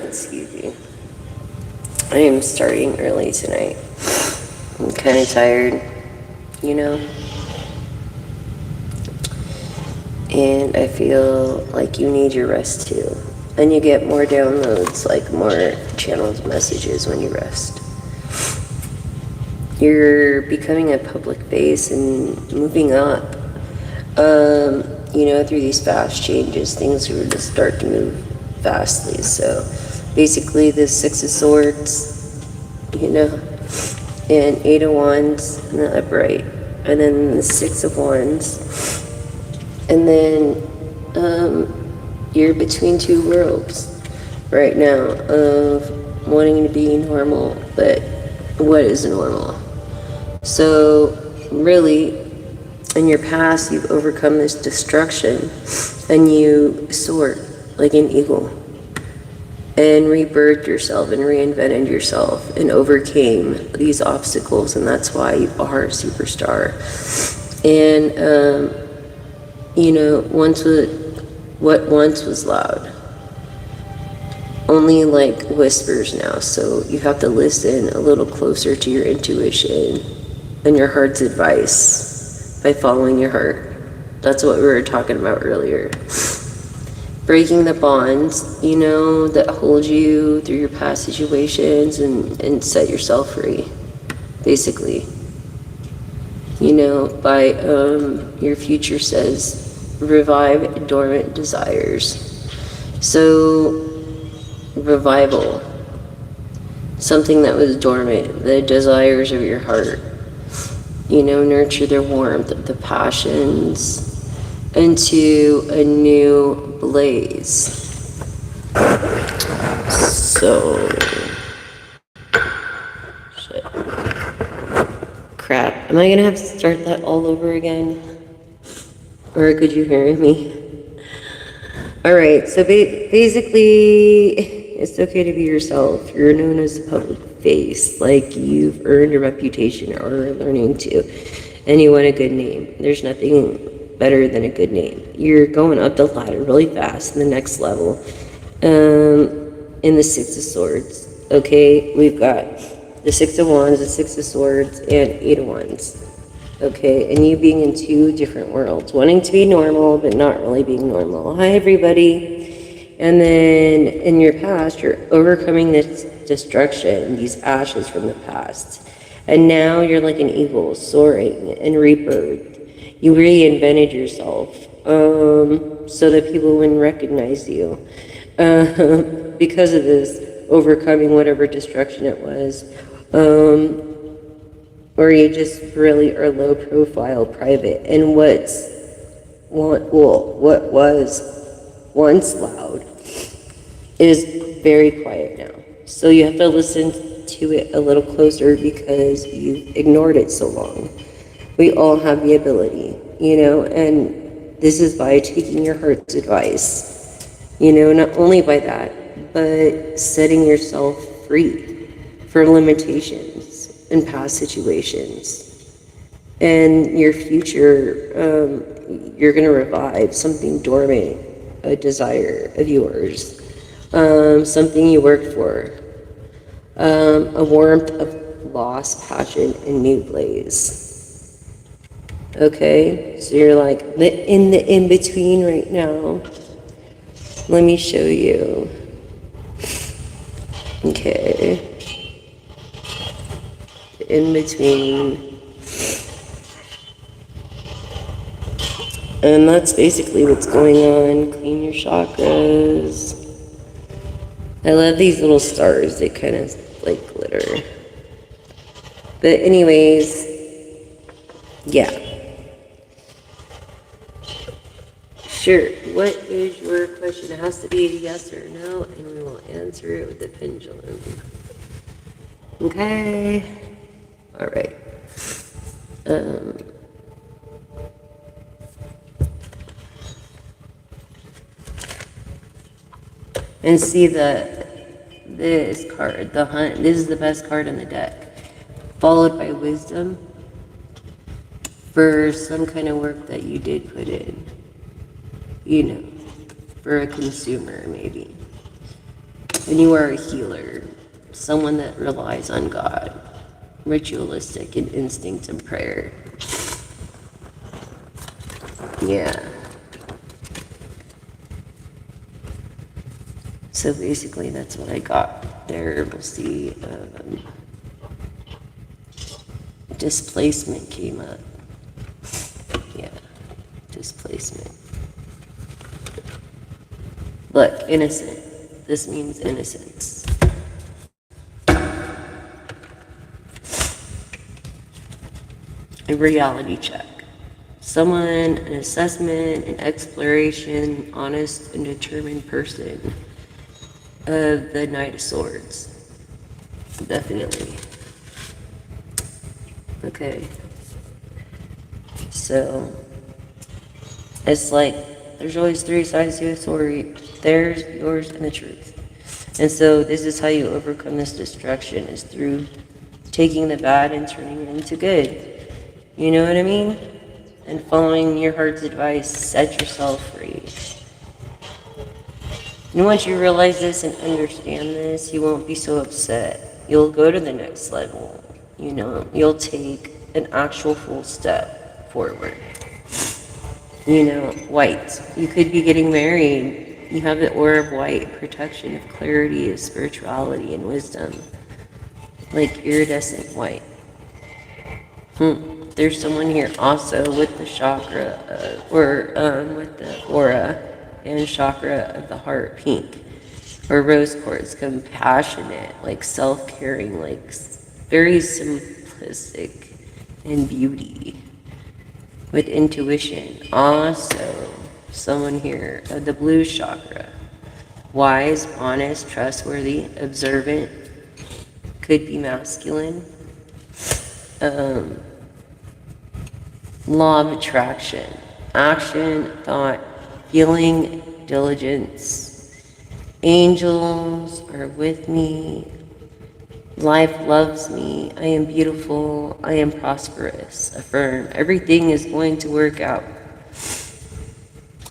Excuse me. I am starting early tonight. I'm kind of tired, you know? And I feel like you need your rest too. And you get more downloads, like more channels, messages when you rest. You're becoming a public face and moving up. Through these fast changes, things are just start to move vastly. So basically the Six of Swords, and Eight of Wands in the upright, and then the Six of Wands. And then you're between two worlds right now of wanting to be normal, but what is normal? So really, in your past, you've overcome this destruction, and you soared like an eagle and rebirthed yourself and reinvented yourself and overcame these obstacles, and that's why you are a superstar. And what once was loud, only like whispers now. So you have to listen a little closer to your intuition and your heart's advice by following your heart. That's what we were talking about earlier. Breaking the bonds, that hold you through your past situations and set yourself free, basically. By your future says, revive dormant desires. So, revival, something that was dormant, the desires of your heart. Nurture the warmth of the passions into a new blaze. So, shit. Crap. Am I gonna have to start that all over again? Or could you hear me? Alright, so basically, it's okay to be yourself. You're known as a public face, like you've earned a reputation or are learning to, and you want a good name. There's nothing better than a good name. You're going up the ladder really fast in the next level. In the Six of Swords, okay, we've got the Six of Wands, the Six of Swords, and Eight of Wands. Okay, and you being in two different worlds, wanting to be normal, but not really being normal. Hi, everybody. And then in your past, you're overcoming this destruction, these ashes from the past. And now you're like an eagle, soaring and rebirthed. You reinvented yourself so that people wouldn't recognize you because of this, overcoming whatever destruction it was. Or you just really are low profile, private. And what was once loud is very quiet now. So you have to listen to it a little closer because you've ignored it so long. We all have the ability, and this is by taking your heart's advice, not only by that, but setting yourself free for limitations in past situations. And your future, you're going to revive something dormant, a desire of yours, something you worked for, a warmth of lost passion and new blaze. Okay, so you're like in the in-between right now. Let me show you. Okay. In between, and that's basically what's going on. Clean your chakras. I love these little stars, they kind of like glitter. But anyways, yeah, sure, what is your question? It has to be a yes or no, and we will answer it with the pendulum. Okay. All right. And see this card, the Hunt. This is the best card in the deck, followed by Wisdom for some kind of work that you did put in. you know, for a consumer maybe. And you are a healer, someone that relies on God, ritualistic and instinct and prayer. Yeah. So basically that's what I got there. We'll see. Displacement came up. Yeah, displacement. Look, innocent. This means innocence. A reality check. Someone, an assessment, an exploration, honest and determined person of the Knight of Swords. Definitely. Okay. So, it's like, there's always three sides to a story. Theirs, yours, and the truth. And so this is how you overcome this destruction, is through taking the bad and turning it into good. You know what I mean? And following your heart's advice, set yourself free. And once you realize this and understand this, you won't be so upset. You'll go to the next level. You know, you'll take an actual full step forward. You know, white. You could be getting married. You have the aura of white, protection of clarity, of spirituality and wisdom. Like iridescent white. There's someone here also with the chakra, with the aura and chakra of the heart, pink, or rose quartz, compassionate, like self-caring, like very simplistic and beauty, with intuition. Also, someone here of the blue chakra, wise, honest, trustworthy, observant, could be masculine. Law of attraction, action, thought, feeling, diligence. Angels are with me. Life loves me. I am beautiful. I am prosperous. Affirm. Everything is going to work out.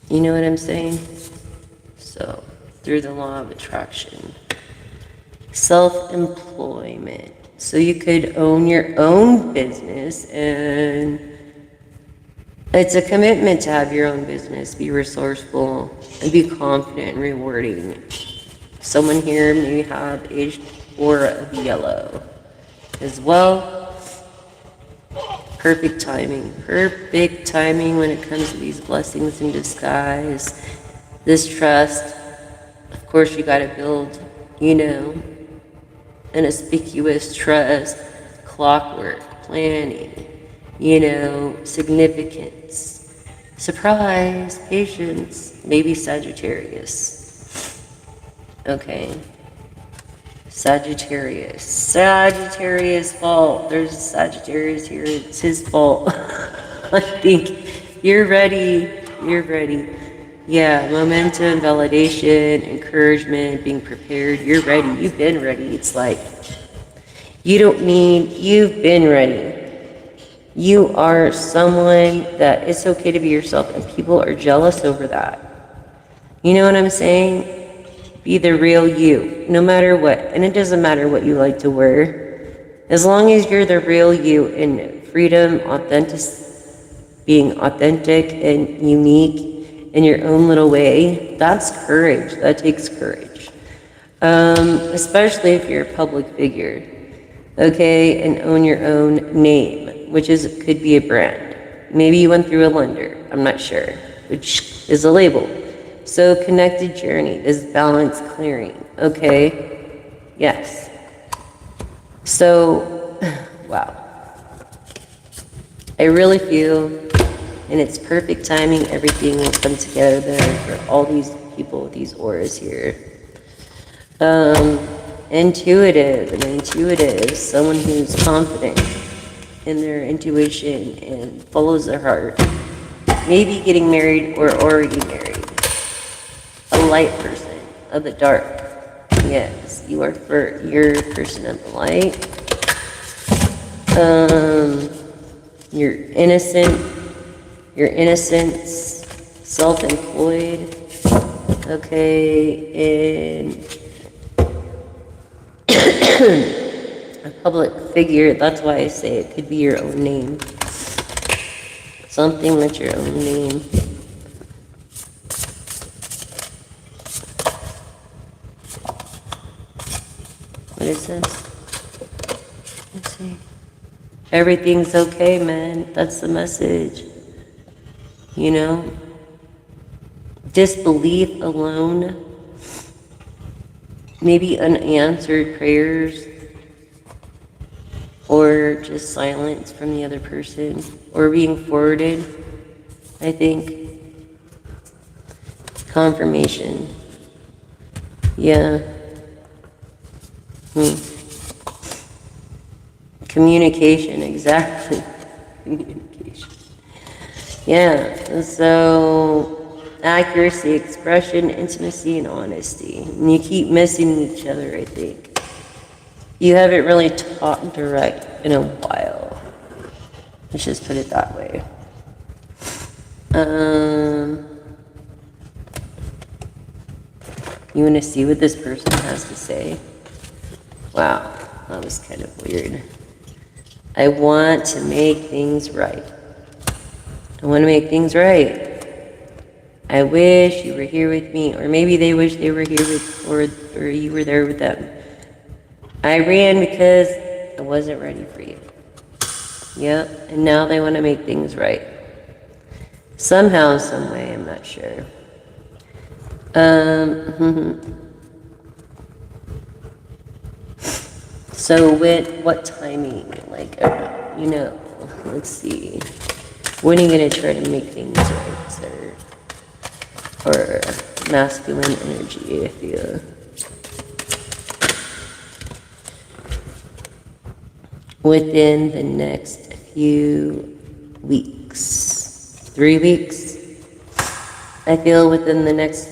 You know what I'm saying? So, through the law of attraction. Self-employment. So you could own your own business, and it's a commitment to have your own business, be resourceful, and be confident and rewarding. Someone here may have aged aura of yellow as well. Perfect timing. Perfect timing when it comes to these blessings in disguise. This trust, of course, you got to build, you know, an auspicious trust, clockwork, planning, you know, significance, surprise, patience, maybe Sagittarius. Okay. Sagittarius fault. There's a Sagittarius here. It's his fault. I think you're ready. You're ready. Yeah, momentum, validation, encouragement, being prepared. You're ready. You've been ready. It's like, you've been ready. You are someone that it's okay to be yourself, and people are jealous over that. You know what I'm saying? Be the real you, no matter what. And it doesn't matter what you like to wear. As long as you're the real you in freedom, being authentic and unique in your own little way, that's courage. That takes courage. Especially if you're a public figure. Okay, and own your own name, which could be a brand. Maybe you went through a lender, I'm not sure, which is a label. So connected journey is balance clearing, okay? Yes. So, wow. I really feel, and it's perfect timing, everything will come together for all these people with these auras here. Intuitive, someone who's confident in their intuition and follows their heart. Maybe getting married or already married. A light person of the dark. Yes, you're a person of the light. You're innocent. Your innocence, self-employed. Okay, and a public figure. That's why I say it could be your own name. Something with your own name. What is this? Let's see. Everything's okay, man. That's the message. You know? Disbelief alone. Maybe unanswered prayers. Or just silence from the other person. Or being forwarded, I think. Confirmation. Yeah. Communication, exactly. Communication. Yeah, so accuracy, expression, intimacy, and honesty. And you keep missing each other, I think. You haven't really talked direct in a while. Let's just put it that way. You want to see what this person has to say? Wow, that was kind of weird. I want to make things right. I want to make things right. I wish you were here with me, or maybe they wish they were here with, or you were there with them. I ran because I wasn't ready for you. Yep, and now they want to make things right. Somehow, some way, I'm not sure. So with what timing, like, you know, let's see. When are you going to try to make things right, sir? Or masculine energy, I feel. Within the next few weeks. 3 weeks. I feel within the next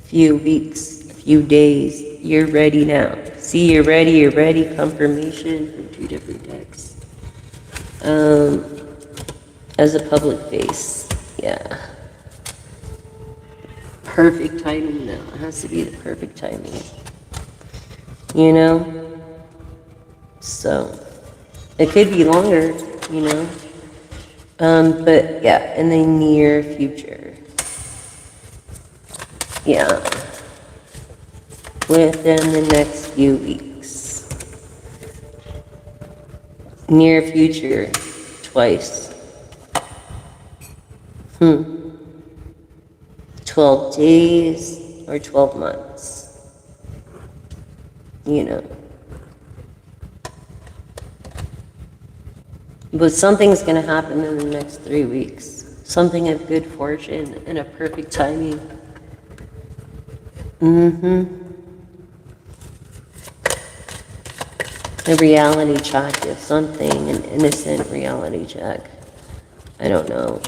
few weeks, few days, you're ready now. See, you're ready. Confirmation from 2 different decks. As a public face, yeah. Perfect timing, though. It has to be the perfect timing. You know? So, it could be longer, you know? But yeah, in the near future. Yeah. Within the next few weeks. Near future, twice. 12 days or 12 months. You know. But something's going to happen in the next 3 weeks. Something of good fortune and a perfect timing. A reality check is something, an innocent reality check. I don't know.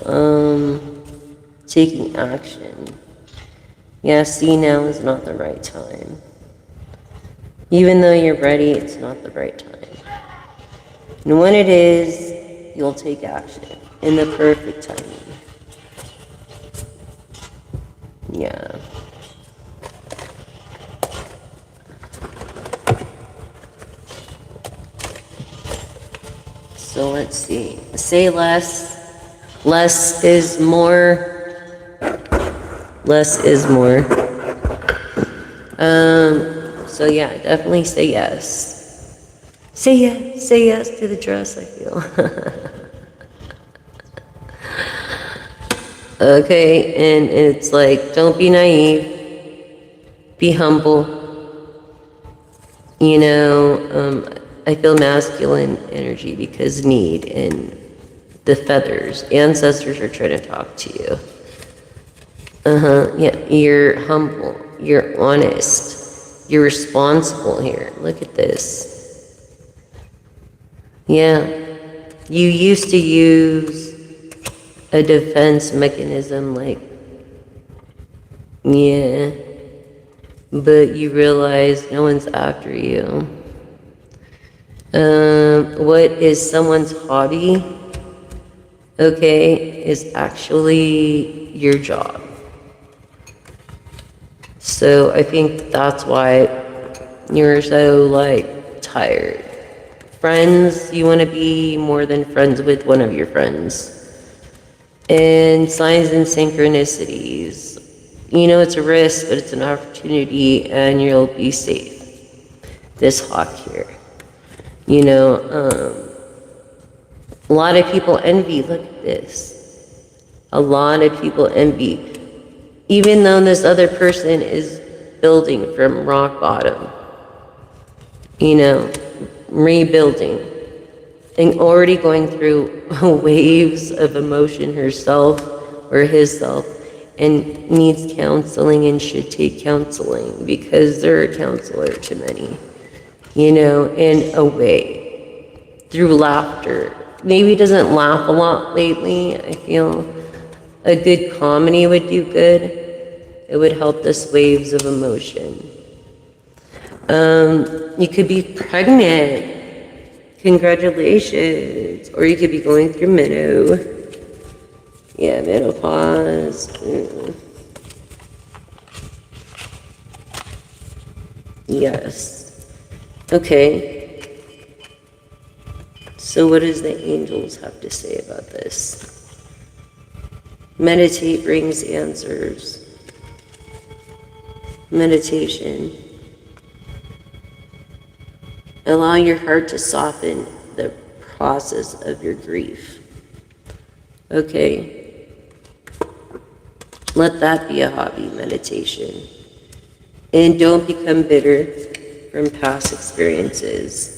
Taking action. Yeah, see, now is not the right time. Even though you're ready, it's not the right time. And when it is, you'll take action in the perfect timing. Yeah. So let's see. Say less. Less is more. Less is more. So yeah, definitely say yes. Say yes to the dress, I feel. Okay, and it's like, don't be naive. Be humble. You know, I feel masculine energy because need and the feathers. Ancestors are trying to talk to you. Yeah, you're humble. You're honest. You're responsible here. Look at this. Yeah. You used to use a defense mechanism like, yeah, but you realize no one's after you. What is someone's hobby? okay, is actually your job. So I think that's why you're so, like, tired. Friends, you want to be more than friends with one of your friends. And signs and synchronicities. You know, it's a risk, but it's an opportunity, and you'll be safe. This hawk here. You know, a lot of people envy. Look at this. A lot of people envy. Even though this other person is building from rock bottom. You know, rebuilding. And already going through waves of emotion herself or himself, and needs counseling and should take counseling because they're a counselor to many, you know, in a way, through laughter. Maybe doesn't laugh a lot lately. I feel a good comedy would do good. It would help this waves of emotion. You could be pregnant. Congratulations. Or you could be going through menopause. Yes. Okay. So what does the angels have to say about this? Meditate brings answers. Meditation. Allow your heart to soften the process of your grief. Okay? Let that be a hobby, meditation. And don't become bitter from past experiences.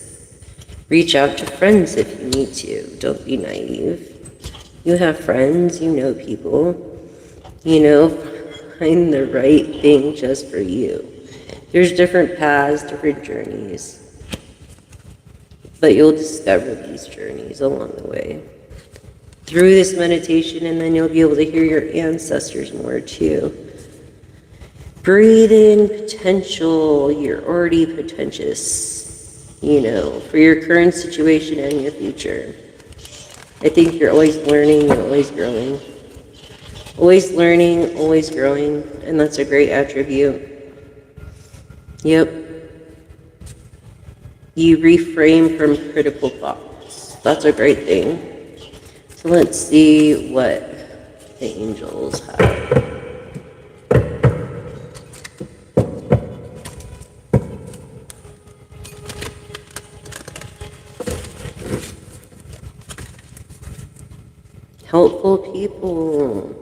Reach out to friends if you need to. Don't be naive. You have friends, you know people. You know, find the right thing just for you. There's different paths, different journeys. But you'll discover these journeys along the way through this meditation, and then you'll be able to hear your ancestors more too. Breathe in potential. You're already potentious, you know, for your current situation and your future. I think you're always learning, you're always growing. Always learning, always growing, and that's a great attribute. Yep. You reframe from critical thoughts. That's a great thing. So let's see what the angels have. Helpful people.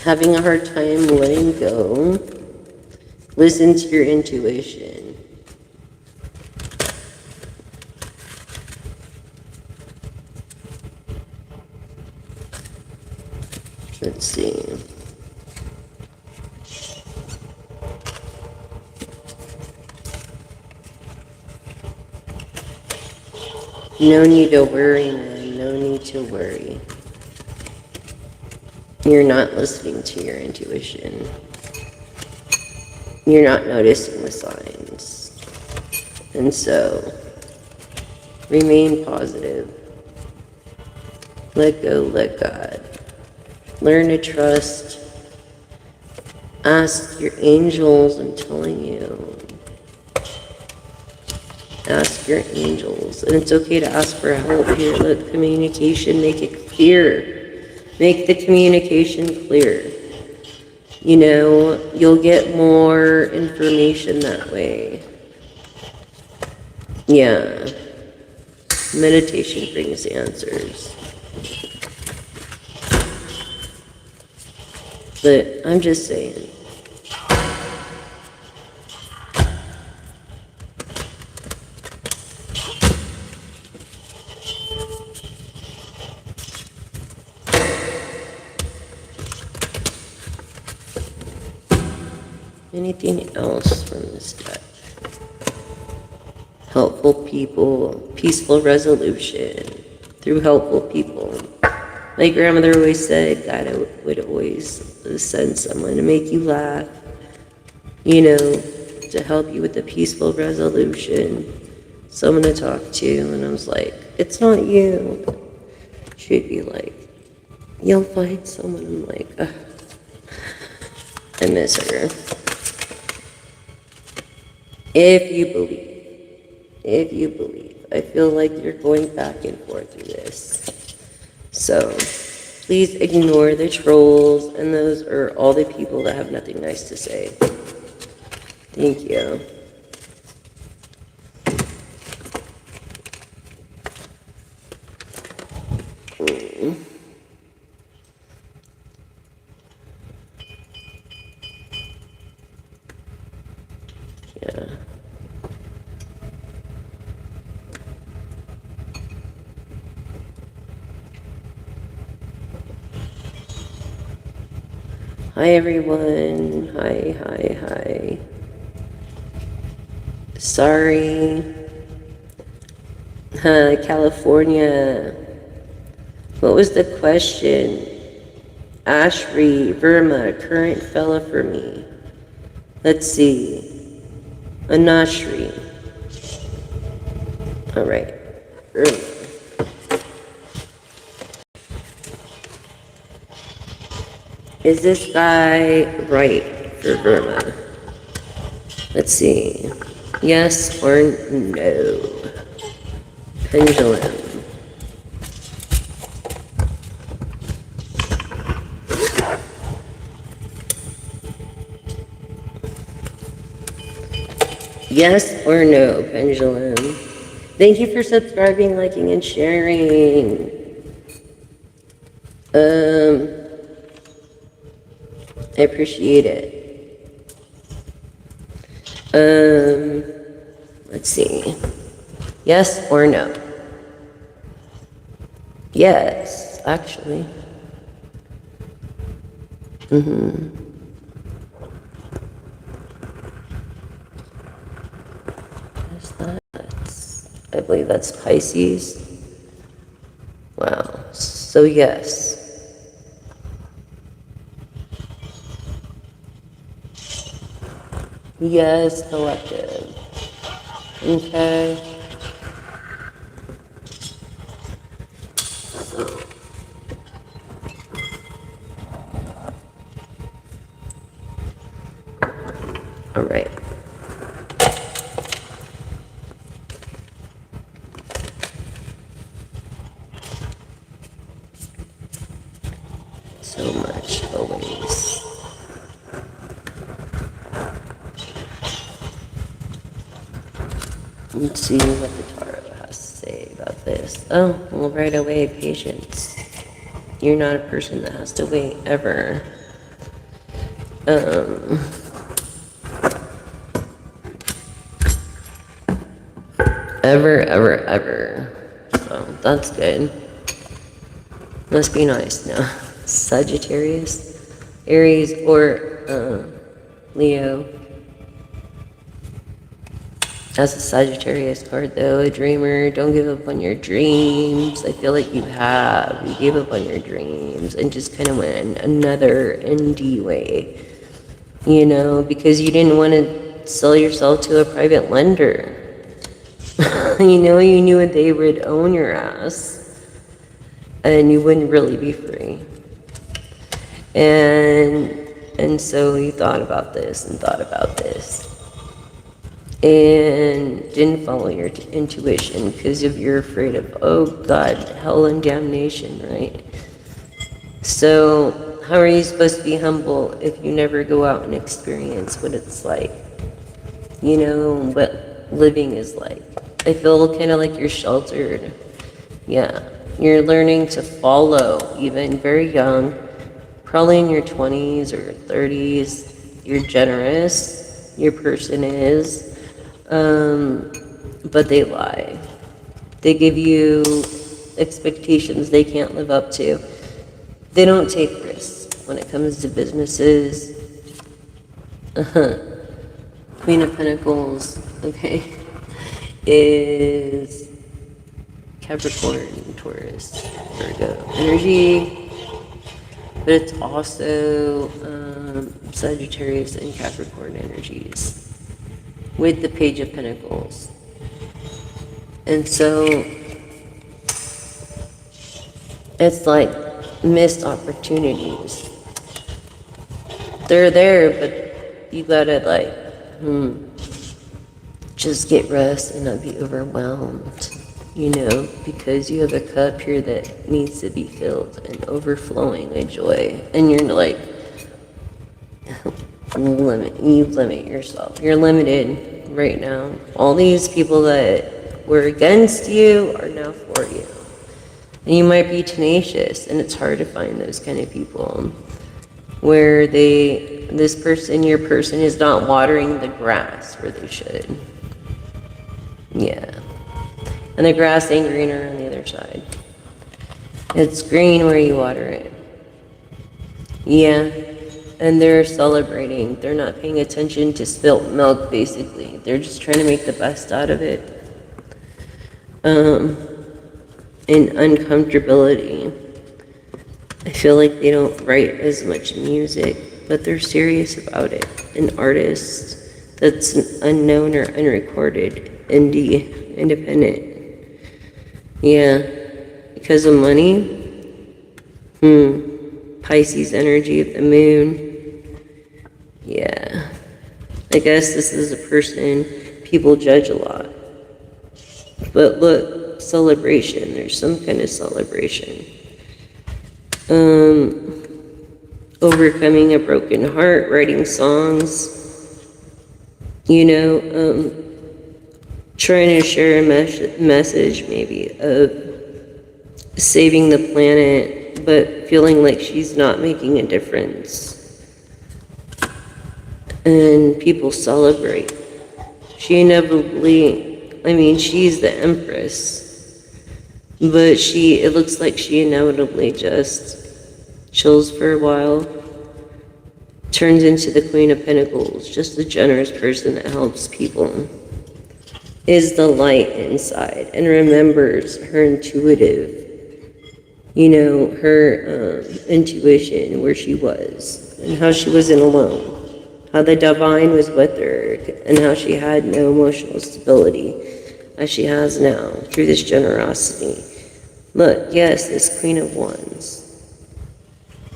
Having a hard time letting go. Listen to your intuition. Let's see. No need to worry, man. No need to worry. You're not listening to your intuition. You're not noticing the signs. And so, remain positive. Let go, let God. Learn to trust. Ask your angels, I'm telling you. Ask your angels. And it's okay to ask for help here. Let communication make it clear. Make the communication clear. You know, you'll get more information that way. Yeah. Meditation brings answers. But I'm just saying. Anything else from this deck? Helpful people, peaceful resolution through helpful people. My grandmother always said God would always send someone to make you laugh, you know, to help you with the peaceful resolution. Someone to talk to, and I was like, it's not you. She'd be like, you'll find someone. I'm like, ugh, I miss her. If you believe, I feel like you're going back and forth through this. So please ignore the trolls, and those are all the people that have nothing nice to say. Thank you. Yeah. Hi everyone. Hi. Sorry. California. What was the question? Ashri, Verma, current fella for me. Let's see. Anashri. All right. Verma. Is this guy right for Verma? Let's see. Yes or no? Pendulum. Yes or no, Pendulum? Thank you for subscribing, liking, and sharing. I appreciate it. Let's see. Yes or no? Yes, actually. What is that? I believe that's Pisces. Wow. So yes. Yes, collective. Okay. All right. So much always. Let's see what the tarot has to say about this. Oh, well, right away, patience. You're not a person that has to wait ever. Ever. So that's good. Must be nice now. Sagittarius, Aries, or Leo. As a Sagittarius card, though, a dreamer, don't give up on your dreams. I feel like you have. You gave up on your dreams and just kind of went another indie way, you know, because you didn't want to sell yourself to a private lender. You know, you knew they would own your ass and you wouldn't really be free. And so you thought about this and didn't follow your intuition because of you're afraid of, oh God, hell and damnation, right? So how are you supposed to be humble if you never go out and experience what it's like? You know, what living is like. I feel kind of like you're sheltered. Yeah, you're learning to follow, even very young, probably in your 20s or 30s. You're generous, your person is, but they lie. They give you expectations they can't live up to. They don't take risks when it comes to businesses. Queen of Pentacles, okay, is Capricorn, Taurus, Virgo energy, but it's also Sagittarius and Capricorn energies with the Page of Pentacles. And so It's like missed opportunities. They're there, but you gotta like, just get rest and not be overwhelmed, because you have a cup here that needs to be filled and overflowing with joy. And you're like, you limit yourself. You're limited right now. All these people that were against you are now for you. And you might be tenacious, and it's hard to find those kind of people where your person is not watering the grass where they should. Yeah. And the grass ain't greener on the other side. It's green where you water it. Yeah. And they're celebrating. They're not paying attention to spilt milk, basically. They're just trying to make the best out of it. In uncomfortability. I feel like they don't write as much music, but they're serious about it. An artist that's unknown or unrecorded, indie, independent. Yeah, because of money. Pisces energy of the moon. Yeah. I guess this is a person people judge a lot. But look, celebration. There's some kind of celebration. Overcoming a broken heart, writing songs. Trying to share a message maybe of saving the planet, but feeling like she's not making a difference. And people celebrate. She inevitably, she's the Empress, but it looks like she inevitably just chills for a while, turns into the Queen of Pentacles, just a generous person that helps people, is the light inside, and remembers her intuition, where she was, and how she wasn't alone, how the divine was with her, and how she had no emotional stability, as she has now, through this generosity. Look, yes, this Queen of Wands,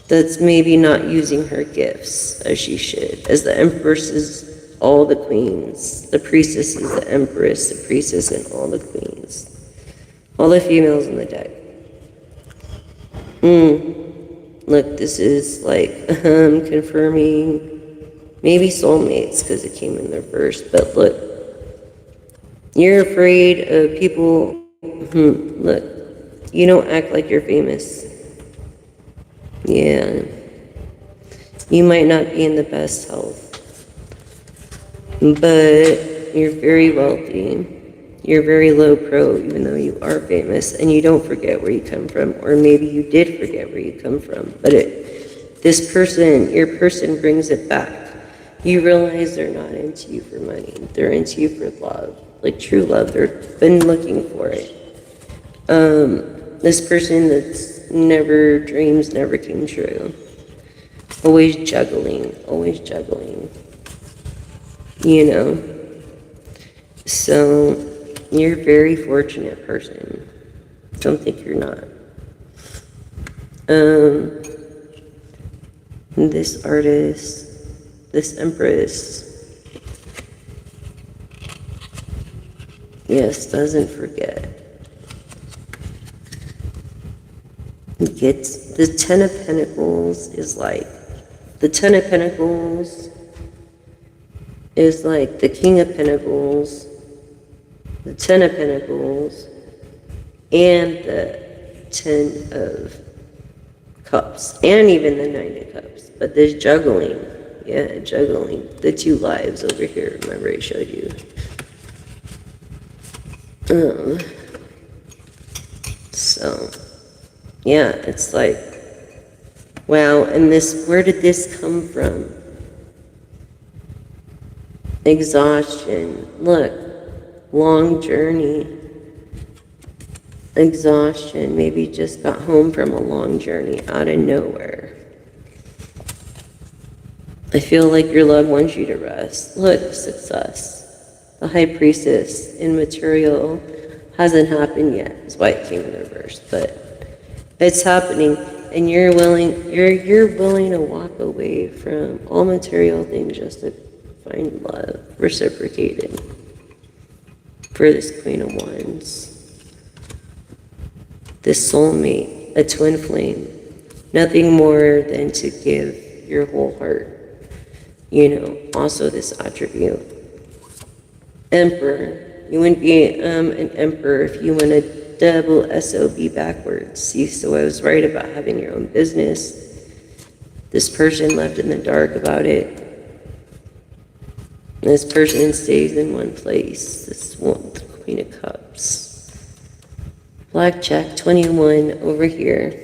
that's maybe not using her gifts as she should, as the Empress is all the queens, the Priestess is the Empress, the Priestess and all the queens, all the females in the deck. Look, this is like confirming maybe soulmates, because it came in there first, but look, you're afraid of people. Look, you don't act like you're famous. Yeah. You might not be in the best health, but you're very wealthy. You're very low pro, even though you are famous, and you don't forget where you come from, or maybe you did forget where you come from, but your person brings it back. You realize they're not into you for money. They're into you for love, like true love. They've been looking for it. This person that's never came true. Always juggling. So, you're a very fortunate person. Don't think you're not. This artist, this Empress, yes, doesn't forget. Gets the Ten of Pentacles is like the King of Pentacles, the Ten of Pentacles, and the Ten of Cups, and even the Nine of Cups. But there's juggling. Yeah, juggling. The two lives over here, remember I showed you. So, yeah, it's like, wow, and where did this come from? Exhaustion. Look, long journey. Exhaustion. Maybe just got home from a long journey out of nowhere. I feel like your love wants you to rest. Look, success. The High Priestess in material hasn't happened yet. That's why it came in reverse. But It's happening, and you're willing to walk away from all material things just to find love reciprocated for this Queen of Wands, this soulmate, a twin flame, nothing more than to give your whole heart. Also this attribute, Emperor. You wouldn't be an emperor if you went a double SOB backwards. See, so I was right about having your own business. This person left in the dark about it. This person stays in one place. This one, the Queen of Cups. Blackjack 21 over here.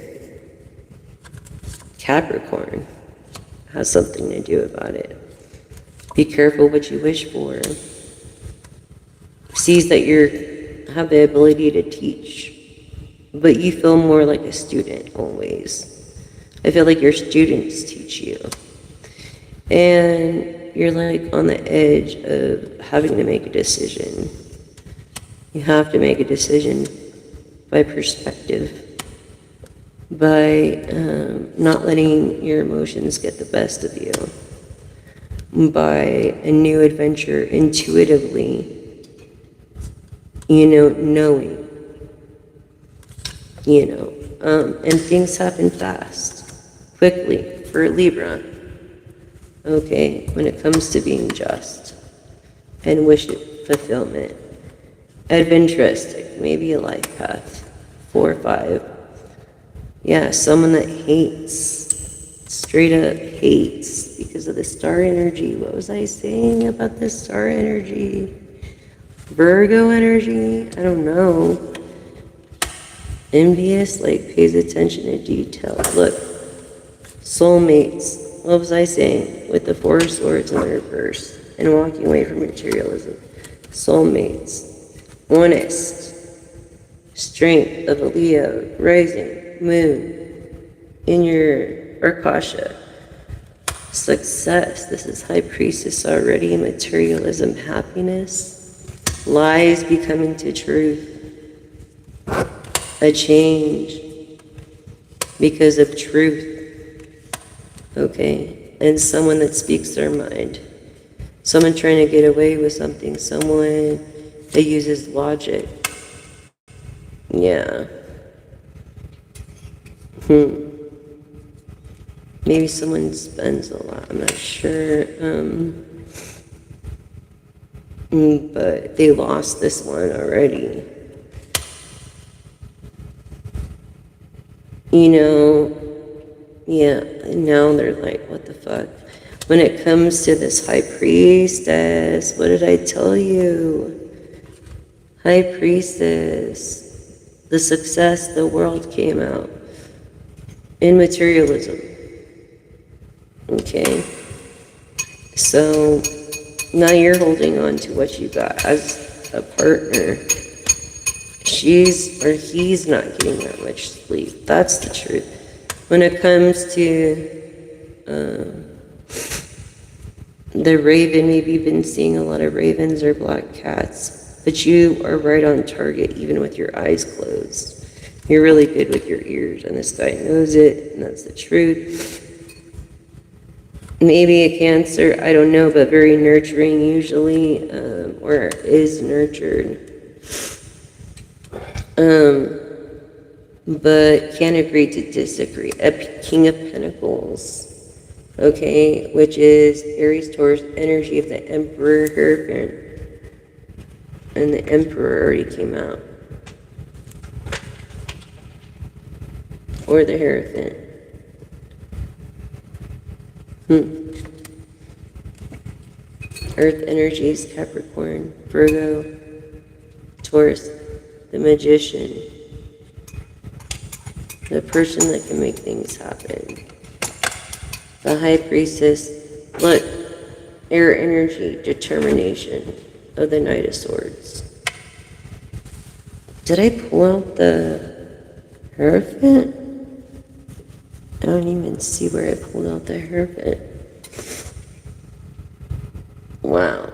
Capricorn has something to do about it. Be careful what you wish for. Sees that you have the ability to teach, but you feel more like a student always. I feel like your students teach you. And you're like on the edge of having to make a decision. You have to make a decision by perspective, by not letting your emotions get the best of you, by a new adventure intuitively, knowing, and things happen fast, quickly for Libra, okay, when it comes to being just and wish fulfillment. Adventuristic, maybe a life path, 4 or 5. Yeah, someone that hates, straight up hates because of the star energy. What was I saying about the star energy? Virgo energy? I don't know. Envious, like pays attention to detail. Look, soulmates. What was I saying? With the 4 of Swords in the reverse and walking away from materialism. Soulmates. Honest. Strength of a Leo. Rising. Moon. In your Akasha. Success. This is High Priestess already. Materialism. Happiness. Lies becoming to truth. A change because of truth. Okay? And someone that speaks their mind. Someone trying to get away with something. Someone that uses logic. Yeah. Maybe someone spends a lot. I'm not sure. But they lost this one already. Yeah, now they're like, what the fuck? When it comes to this High Priestess, what did I tell you? High Priestess, the success, the world came out in materialism. Okay? So now you're holding on to what you got as a partner. She's or he's not getting that much sleep. That's the truth. When it comes to the raven, maybe you've been seeing a lot of ravens or black cats, but you are right on target even with your eyes closed. You're really good with your ears, and this guy knows it, and that's the truth. Maybe a Cancer, I don't know, but very nurturing usually, or is nurtured. But can't agree to disagree. A King of Pentacles, okay, which is Aries, Taurus, energy of the Emperor Hierophant. And the Emperor already came out. Or the Hierophant. Earth energies, Capricorn, Virgo, Taurus, the Magician, the person that can make things happen, the High Priestess. Look, air energy, determination of the Knight of Swords. Did I pull out the Hierophant? I don't even see where I pulled out the Hierophant. Wow.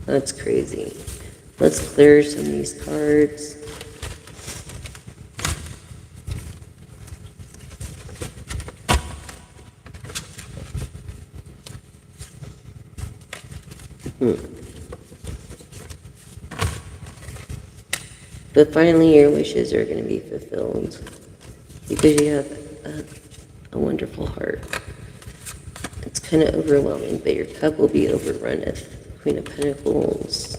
That's crazy. Let's clear some of these cards. But finally, your wishes are going to be fulfilled because you have a wonderful heart. It's kind of overwhelming, but your cup will be overrun at Queen of Pentacles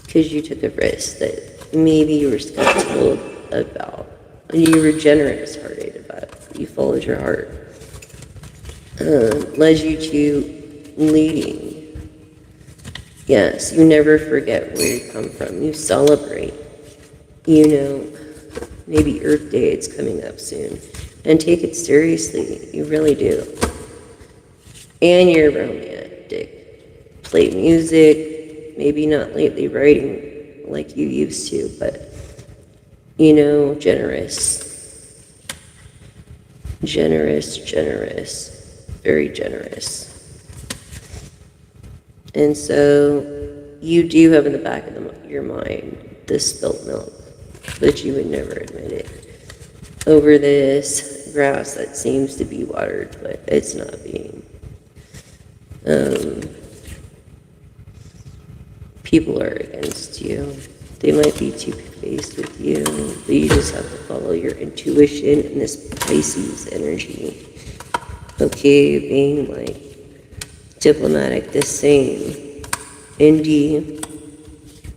because you took a risk that maybe you were skeptical about. You were generous-hearted about it. You followed your heart. Led you to leading. Yes, you never forget where you come from. You celebrate. You know, maybe Earth Day, it's coming up soon. And take it seriously. You really do. And you're romantic. Play music. Maybe not lately writing like you used to, but, you know, generous. Generous, generous. Very generous. And so you do have in the back of your mind this spilt milk, but you would never admit it. Over this grass that seems to be watered, but it's not being. People are against you. They might be two-faced with you, but you just have to follow your intuition and this Pisces energy. Okay, being like diplomatic, the same. Indeed,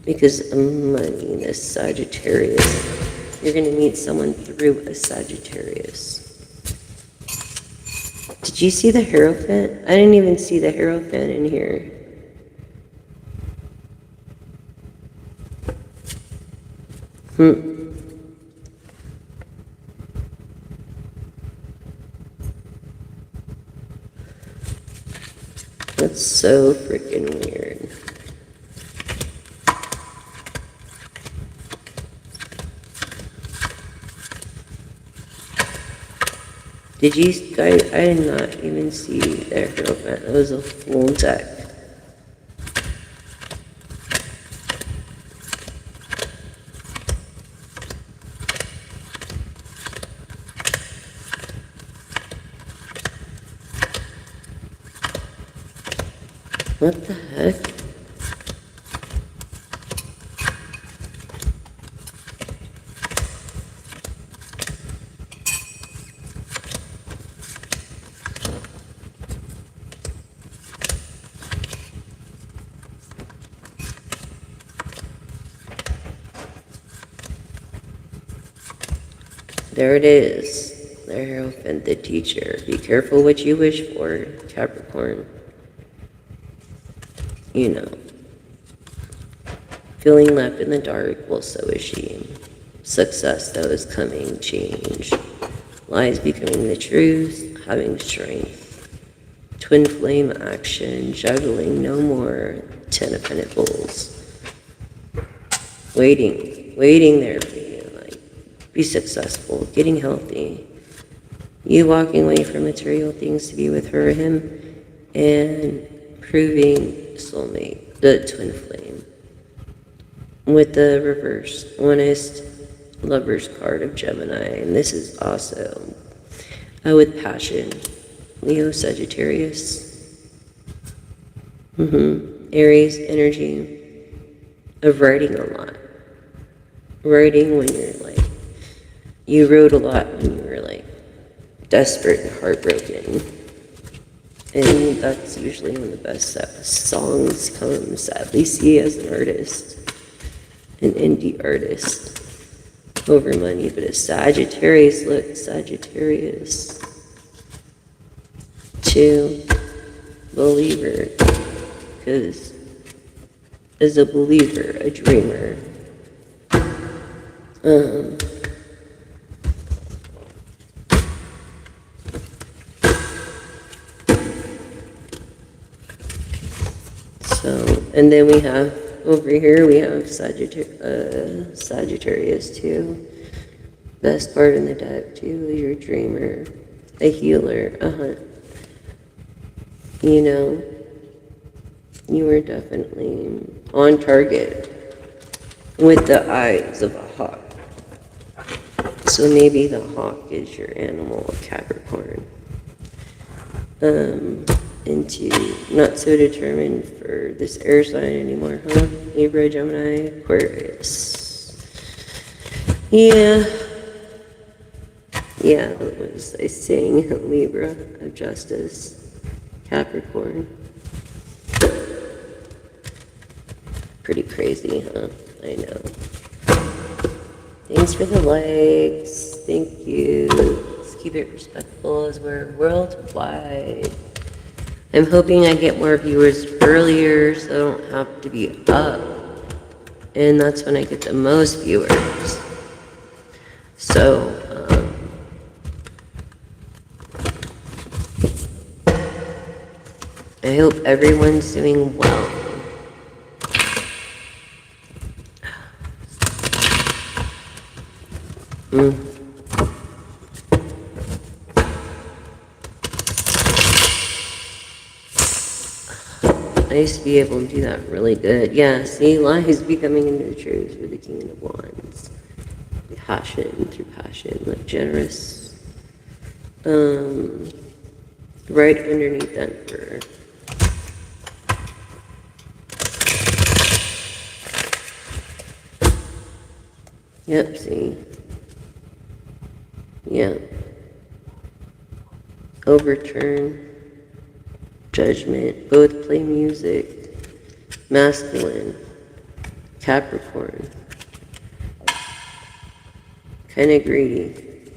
because of money, this Sagittarius. You're going to meet someone through a Sagittarius. Did you see the Hierophant? I didn't even see the Hierophant in here. That's so freaking weird. Did you guys? I did not even see their Hierophant. It was a full deck. What the heck? There it is. The Hierophant, the teacher. Be careful what you wish for, Capricorn. You know. Feeling left in the dark, well, so is she. Success, though, is coming. Change. Lies becoming the truth. Having strength. Twin flame action. Juggling. No more. 10 of Pentacles. Waiting there for you. Be successful, getting healthy, you walking away from material things to be with her or him, and proving soulmate, the twin flame. With the reverse, honest lover's card of Gemini, and this is also with passion, Leo, Sagittarius, Aries energy of writing a lot. Writing when you're like, you wrote a lot when you were like desperate and heartbroken. And that's usually when the best songs come, sadly, see as an artist, an indie artist, over money. But a Sagittarius, look, Sagittarius, 2, believer, because as a believer, a dreamer, and then we have, over here, we have Sagittarius too. Best card in the deck too is your dreamer, a healer. You know, you are definitely on target with the eyes of a hawk. So maybe the hawk is your animal, Capricorn. into not so determined for this air sign anymore, huh? Libra, Gemini, Aquarius. Yeah. Yeah, what was I saying? Libra of Justice, Capricorn. Pretty crazy, huh? I know. Thanks for the likes. Thank you. Let's keep it respectful as we're worldwide. I'm hoping I get more viewers earlier so I don't have to be up. And that's when I get the most viewers. So, I hope everyone's doing well. I used to be able to do that really good. Yeah, see, lies becoming into the truth with the King of Wands. Passion through passion, like generous. Right underneath Emperor. Yep, see. Yeah. Overturn. Judgment. Both play music. Masculine. Capricorn. Kind of greedy.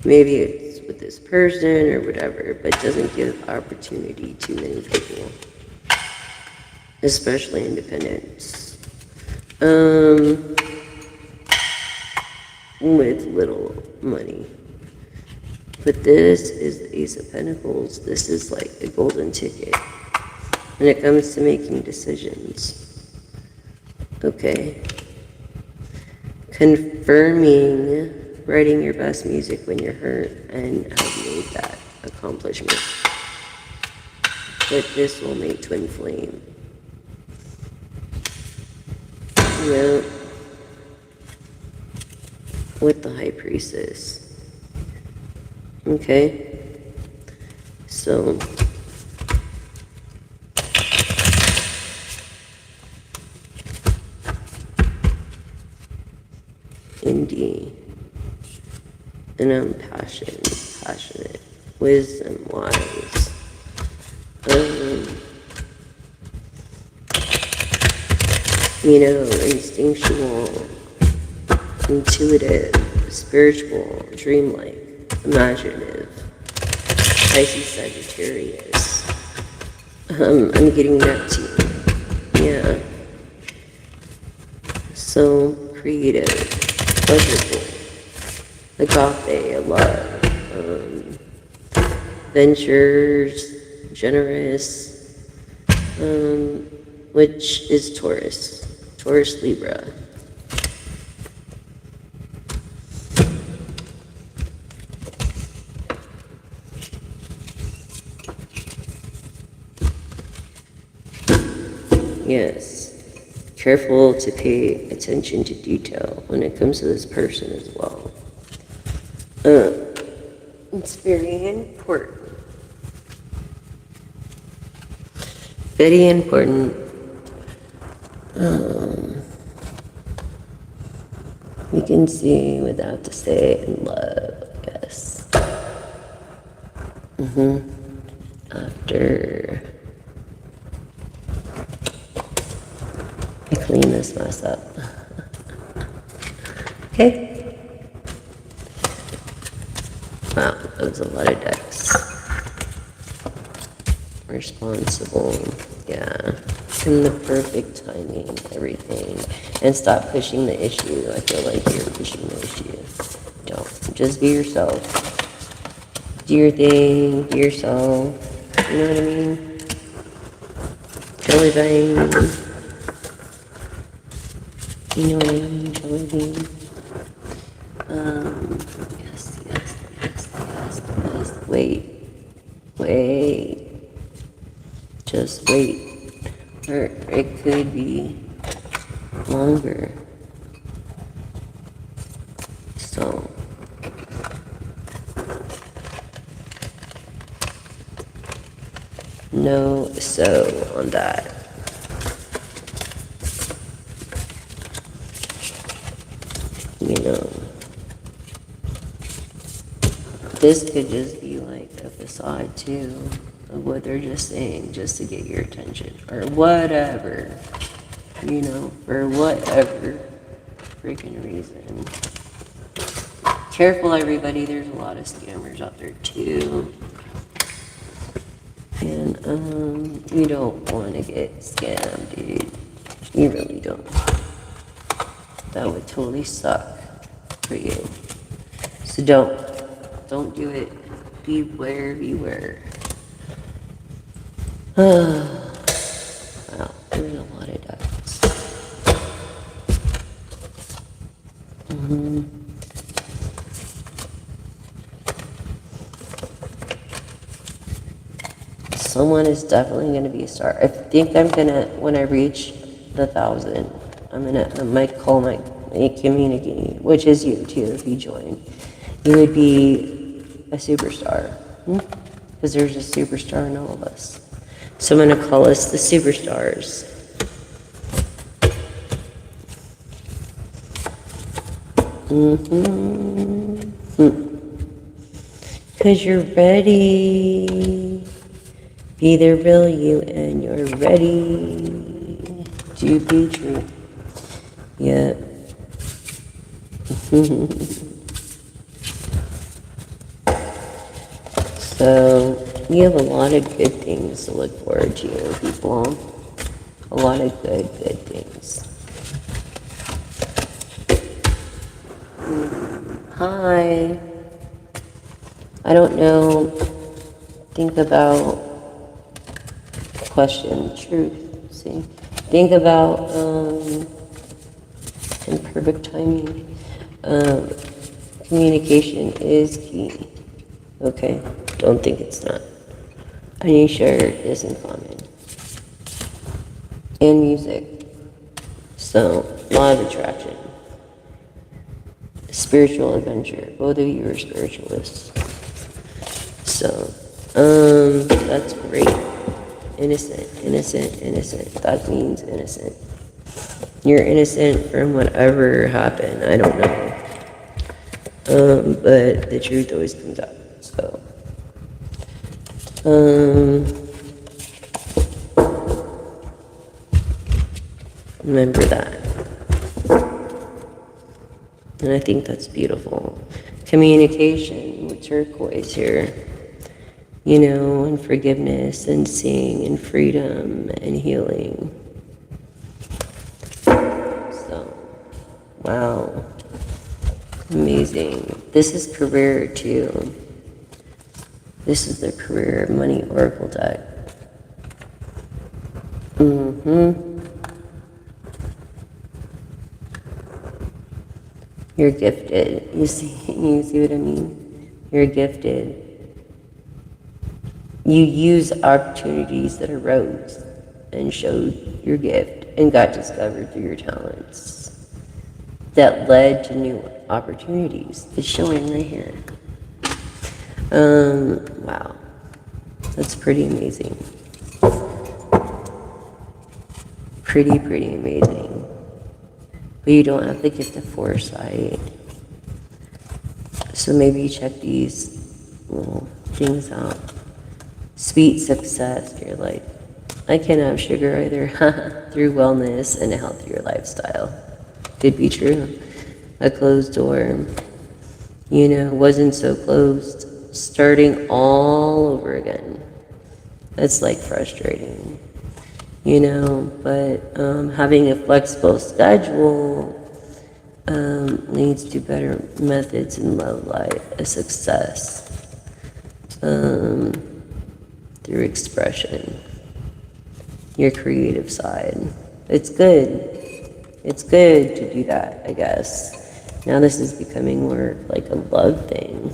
Maybe it's with this person or whatever, but doesn't give opportunity to many people. Especially independents. With little money. But this is the Ace of Pentacles. This is like the golden ticket when it comes to making decisions. Okay. Confirming writing your best music when you're hurt and have made that accomplishment. But this will make twin flame. Yeah. With the High Priestess. Okay. So. Indie. And I'm passionate. Wisdom, wise. Instinctual, intuitive, spiritual, dreamlike, imaginative, Pisces, Sagittarius. I'm getting Neptune. Yeah. So creative, pleasurable, agape, love, ventures, generous, which is Taurus, Libra. Yes. Careful to pay attention to detail when it comes to this person as well. It's very important. Very important. You can see without to say in love, I guess. After I clean this mess up. Okay. Wow, that was a lot of decks. Responsible, yeah. And the perfect timing, everything. And stop pushing the issue. I feel like you're pushing the issue. Don't. Just be yourself. Do your thing, be yourself. You know what I mean? Jelly bean. You know what I mean? Jelly bean. Yes. Wait. Just wait. Or it could be longer. So. no so on that. You know, this could just be like a facade too of what they're just saying just to get your attention or whatever, you know, for whatever freaking reason. Careful, everybody, there's a lot of scammers out there too. And you don't want to get scammed, dude. You really don't. That would totally suck for you. So don't do it. Beware, beware. Wow, there's a lot of ducks. Someone is definitely going to be a star. I think I'm going to, when I reach the 1,000, I might call my community, which is you too, if you join. You would be a superstar. Because there's a superstar in all of us. So I'm going to call us the superstars. Because you're ready. Be the real you and you're ready to be true. Yeah. So, you have a lot of good things to look forward to, people. A lot of good things. Hi. I don't know. Think about question, truth, see? Think about imperfect timing. Communication is key. Okay? Don't think it's not. And you share this in common. And music. So, law of attraction. Spiritual adventure. Both of you are spiritualists. So, that's great. Innocent, innocent, innocent. That means innocent. You're innocent from whatever happened. I don't know. But the truth always comes out. So, remember that. And I think that's beautiful. Communication with turquoise here. You know, and forgiveness and seeing and freedom and healing. So, wow. Amazing. This is career too. This is the career money oracle deck. You're gifted. You see what I mean? You're gifted. You use opportunities that arose and showed your gift and got discovered through your talents that led to new opportunities. It's showing right here. Wow. That's pretty amazing. Pretty amazing. But you don't have the gift of foresight. So maybe you check these little things out. Sweet success. You're like, I can't have sugar either. Through wellness and a healthier lifestyle. Could be true. A closed door, you know, wasn't so closed. Starting all over again. That's like frustrating, you know, but having a flexible schedule leads to better methods in love life, a success. Through expression, your creative side. It's good. It's good to do that, I guess. Now this is becoming more like a love thing.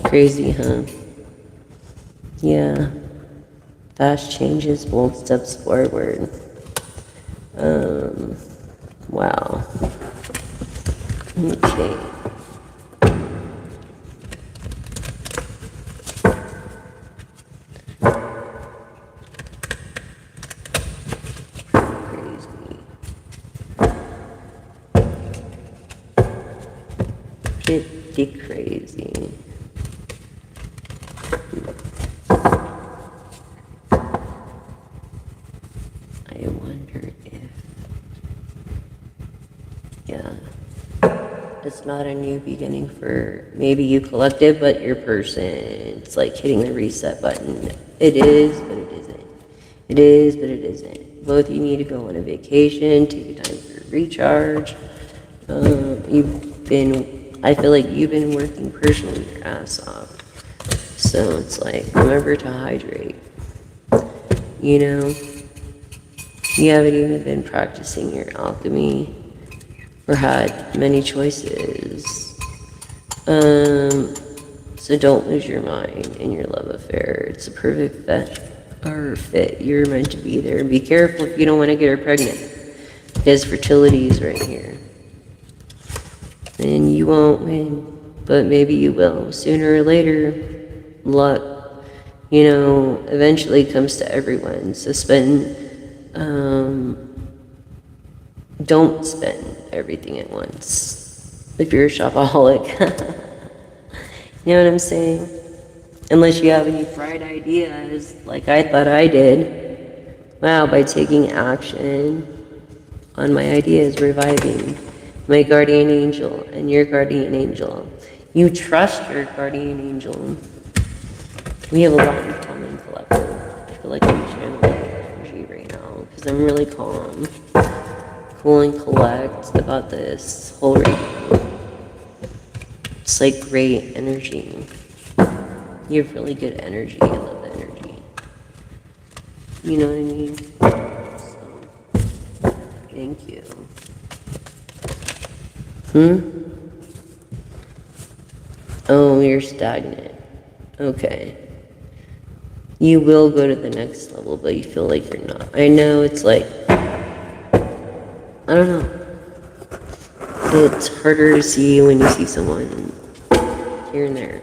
Crazy, huh? Yeah. Fast changes, bold steps forward. Wow. Okay. Pretty crazy. I wonder if, yeah, it's not a new beginning for maybe you collective, but your person. It's like hitting the reset button. It is, but it isn't. It is, but it isn't. Both of you need to go on a vacation, take a time for recharge. I feel like you've been working personally your ass off. So it's like, remember to hydrate. You know, you haven't even been practicing your alchemy or had many choices. So don't lose your mind in your love affair. It's a perfect fit. You're meant to be there. Be careful if you don't want to get her pregnant. Because fertility is right here. And you won't win, but maybe you will. Sooner or later, luck, eventually comes to everyone. So don't spend everything at once. If you're a shopaholic. You know what I'm saying? Unless you have any bright ideas, like I thought I did. Wow, by taking action on my ideas, reviving my guardian angel and your guardian angel. You trust your guardian angel. We have a lot in common collective. I feel like I'm channeling energy right now because I'm really calm, cool, and collect about this whole reading. It's like great energy. You have really good energy. I love the energy. You know what I mean? So, thank you. Oh, you're stagnant. Okay. You will go to the next level, but you feel like you're not. I know it's like, I don't know. It's harder to see when you see someone here and there,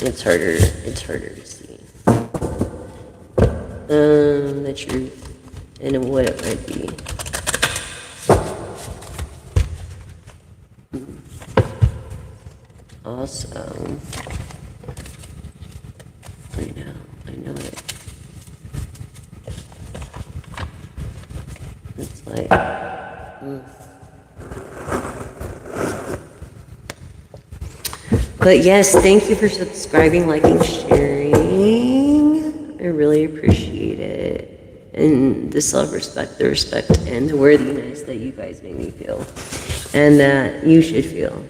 It's harder to see. The truth and what it might be. Also, I know it. It's like, But yes, thank you for subscribing, liking, sharing. I really appreciate it. And the self-respect, the respect, and the worthiness that you guys make me feel. And that you should feel.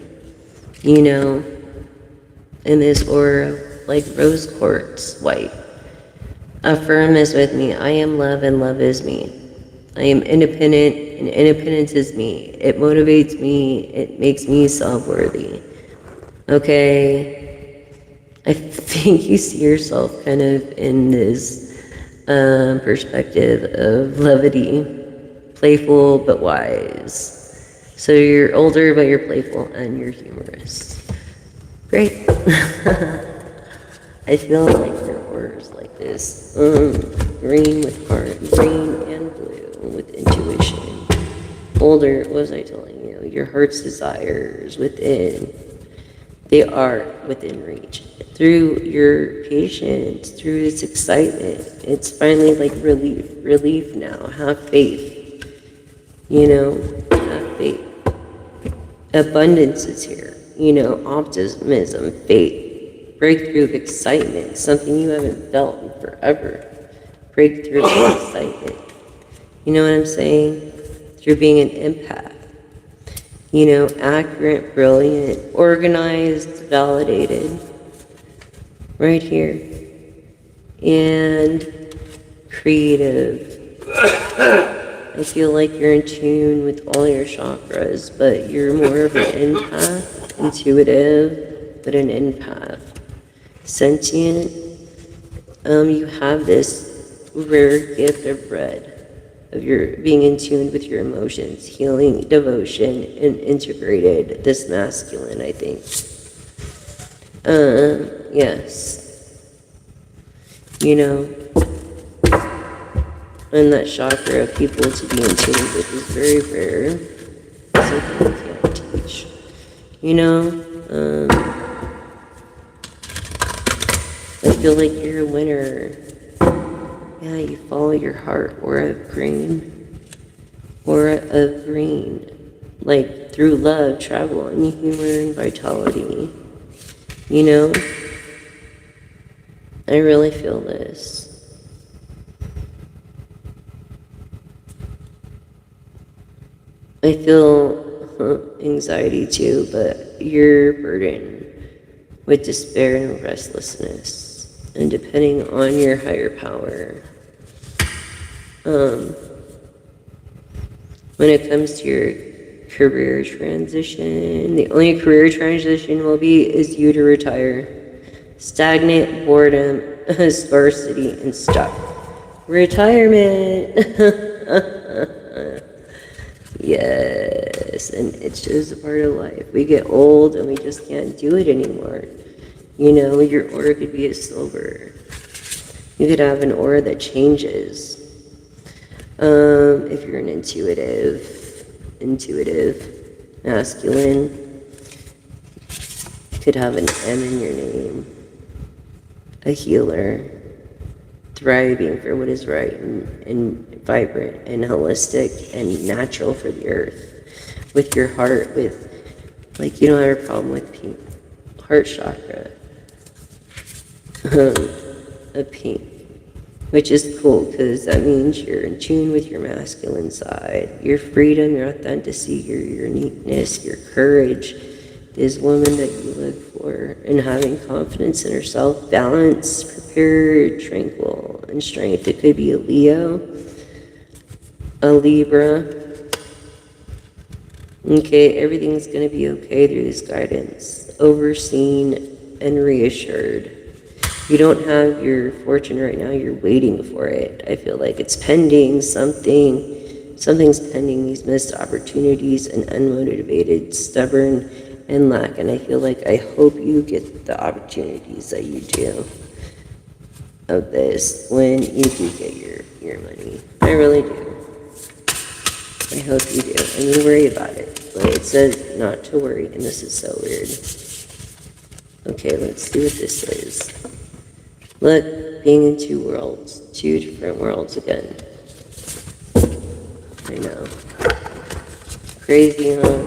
In this aura, like rose quartz white. Affirm this with me. I am love and love is me. I am independent and independence is me. It motivates me. It makes me self-worthy. Okay? I think you see yourself kind of in this perspective of levity. Playful but wise. So you're older but you're playful and you're humorous. Great. I feel like your aura's like this. Green with heart, green and blue with intuition. Older, what was I telling you? Your heart's desires within. They are within reach. Through your patience, through this excitement, it's finally like relief now. Have faith. Have faith. Abundance is here. Optimism, faith, breakthrough of excitement, something you haven't felt in forever. Breakthrough of excitement. You know what I'm saying? Through being an empath. Accurate, brilliant, organized, validated. Right here. And creative. I feel like you're in tune with all your chakras, but you're more of an empath, intuitive, but an empath. Sentient. You have this rare gift of red. Of your being in tune with your emotions, healing, devotion, and integrated this masculine, I think. Yes. And that chakra of people to be in tune with is very rare. something you can't teach. You know, I feel like you're a winner. Yeah, you follow your heart, aura of green. Aura of green. Like, through love, travel, and humor, and vitality. You know? I really feel this. I feel anxiety too, but you're burdened with despair and restlessness, and depending on your higher power. When it comes to your career transition, the only career transition will be is you to retire. Stagnant, boredom, scarcity, and stuck. Retirement. Yes, and it's just a part of life. We get old and we just can't do it anymore. You know, your aura could be a silver. You could have an aura that changes. If you're an intuitive, masculine, you could have an M in your name. A healer, thriving for what is right and vibrant and holistic and natural for the earth. With your heart, with, like, you don't have a problem with pink. Heart chakra. A pink. Which is cool, because that means you're in tune with your masculine side. Your freedom, your authenticity, your uniqueness, your courage. This woman that you look for, and having confidence in herself, balance, prepared, tranquil, and strength. It could be a Leo, a Libra. Okay, everything's going to be okay through this guidance. Overseen and reassured. You don't have your fortune right now, you're waiting for it. I feel like it's pending something's pending, these missed opportunities, and unmotivated, stubborn, and lack. And I feel like I hope you get the opportunities that you do of this when you do get your money. I really do. I hope you do. And you worry about it. But it says not to worry, and this is so weird. Okay, let's see what this is. Look, being in two worlds, two different worlds again. I know. Crazy, huh?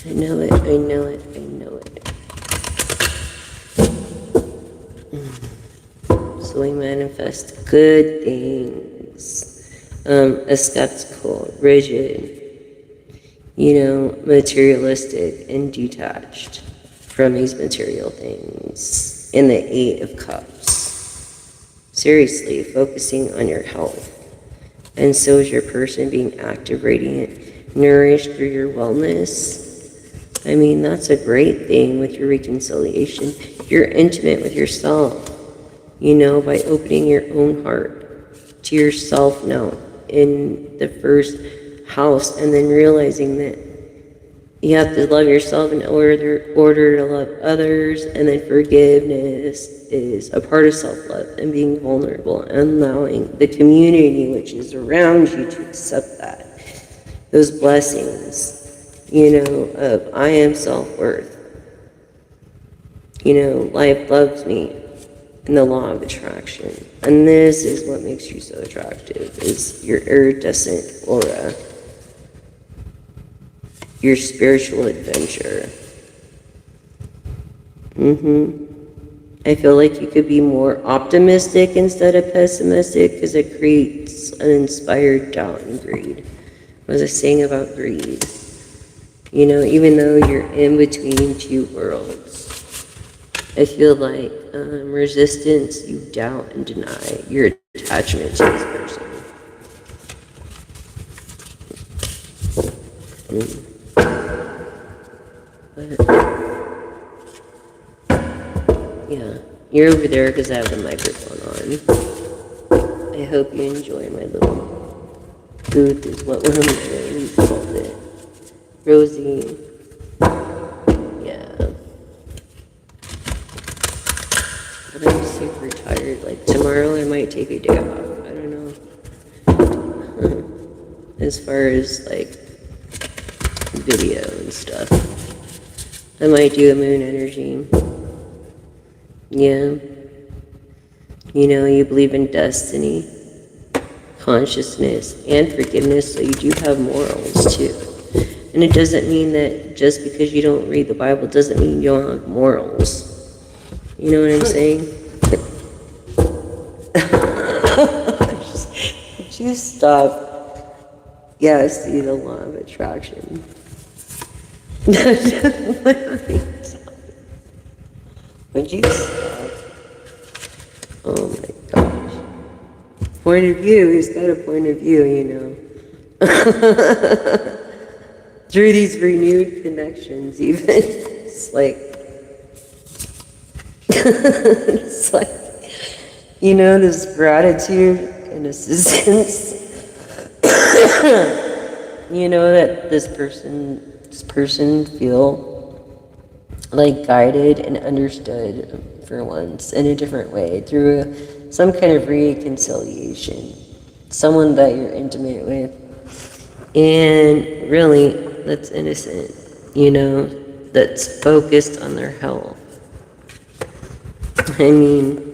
I know it, I know it, I know it. So we manifest good things. A skeptical, rigid, materialistic and detached from these material things. In the 8 of Cups. Seriously, focusing on your health. And so is your person being active, radiant, nourished through your wellness. I mean, that's a great thing with your reconciliation. You're intimate with yourself, by opening your own heart to yourself now in the first house, and then realizing that you have to love yourself in order to love others, and then forgiveness is a part of self-love, and being vulnerable and allowing the community which is around you to accept that. Those blessings, of I am self-worth. Life loves me, and the law of attraction. And this is what makes you so attractive, is your iridescent aura. Your spiritual adventure. I feel like you could be more optimistic instead of pessimistic, because it creates an inspired doubt and greed. What was I saying about greed? Even though you're in between two worlds, I feel like resistance, you doubt and deny your attachment to this person. But, yeah, you're over there because I have the microphone on. I hope you enjoy my little booth, is what one of my ladies called it. Rosie. Yeah. But I'm super tired. Like, tomorrow I might take a day off. I don't know. as far as like video and stuff. I might do a moon energy. Yeah. You know, you believe in destiny, consciousness, and forgiveness, so you do have morals too. And it doesn't mean that just because you don't read the Bible doesn't mean you don't have morals. You know what I'm saying? Would you stop? Yeah, I see the law of attraction. Would you stop? Oh my gosh. Point of view, he's got a point of view, you know. Through these renewed connections, even. It's like, you know, this gratitude and assistance. You know that this person feel like guided and understood for once in a different way through some kind of reconciliation. Someone that you're intimate with, and really that's innocent, you know, that's focused on their health. I mean,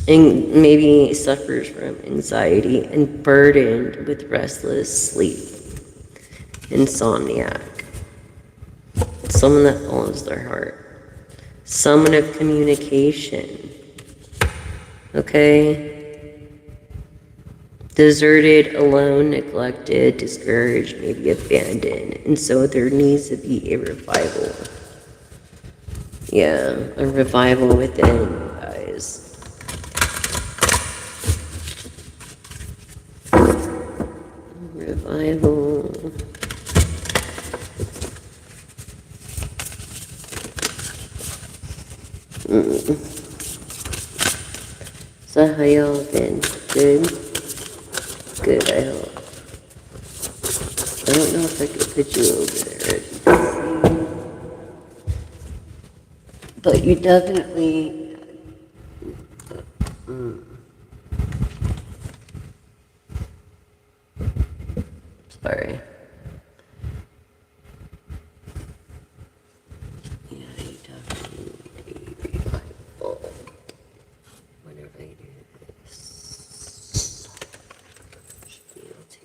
and maybe suffers from anxiety and burdened with restless sleep, insomniac, someone that follows their heart, someone of communication, okay? Deserted, alone, neglected, discouraged, maybe abandoned, and so there needs to be a revival. Yeah, a revival within, guys. Revival. So how y'all been? Good? Good, I hope. I don't know if I could put you over there, but you definitely... Sorry. Yeah, you definitely need a revival. Whenever I do this, should be able to.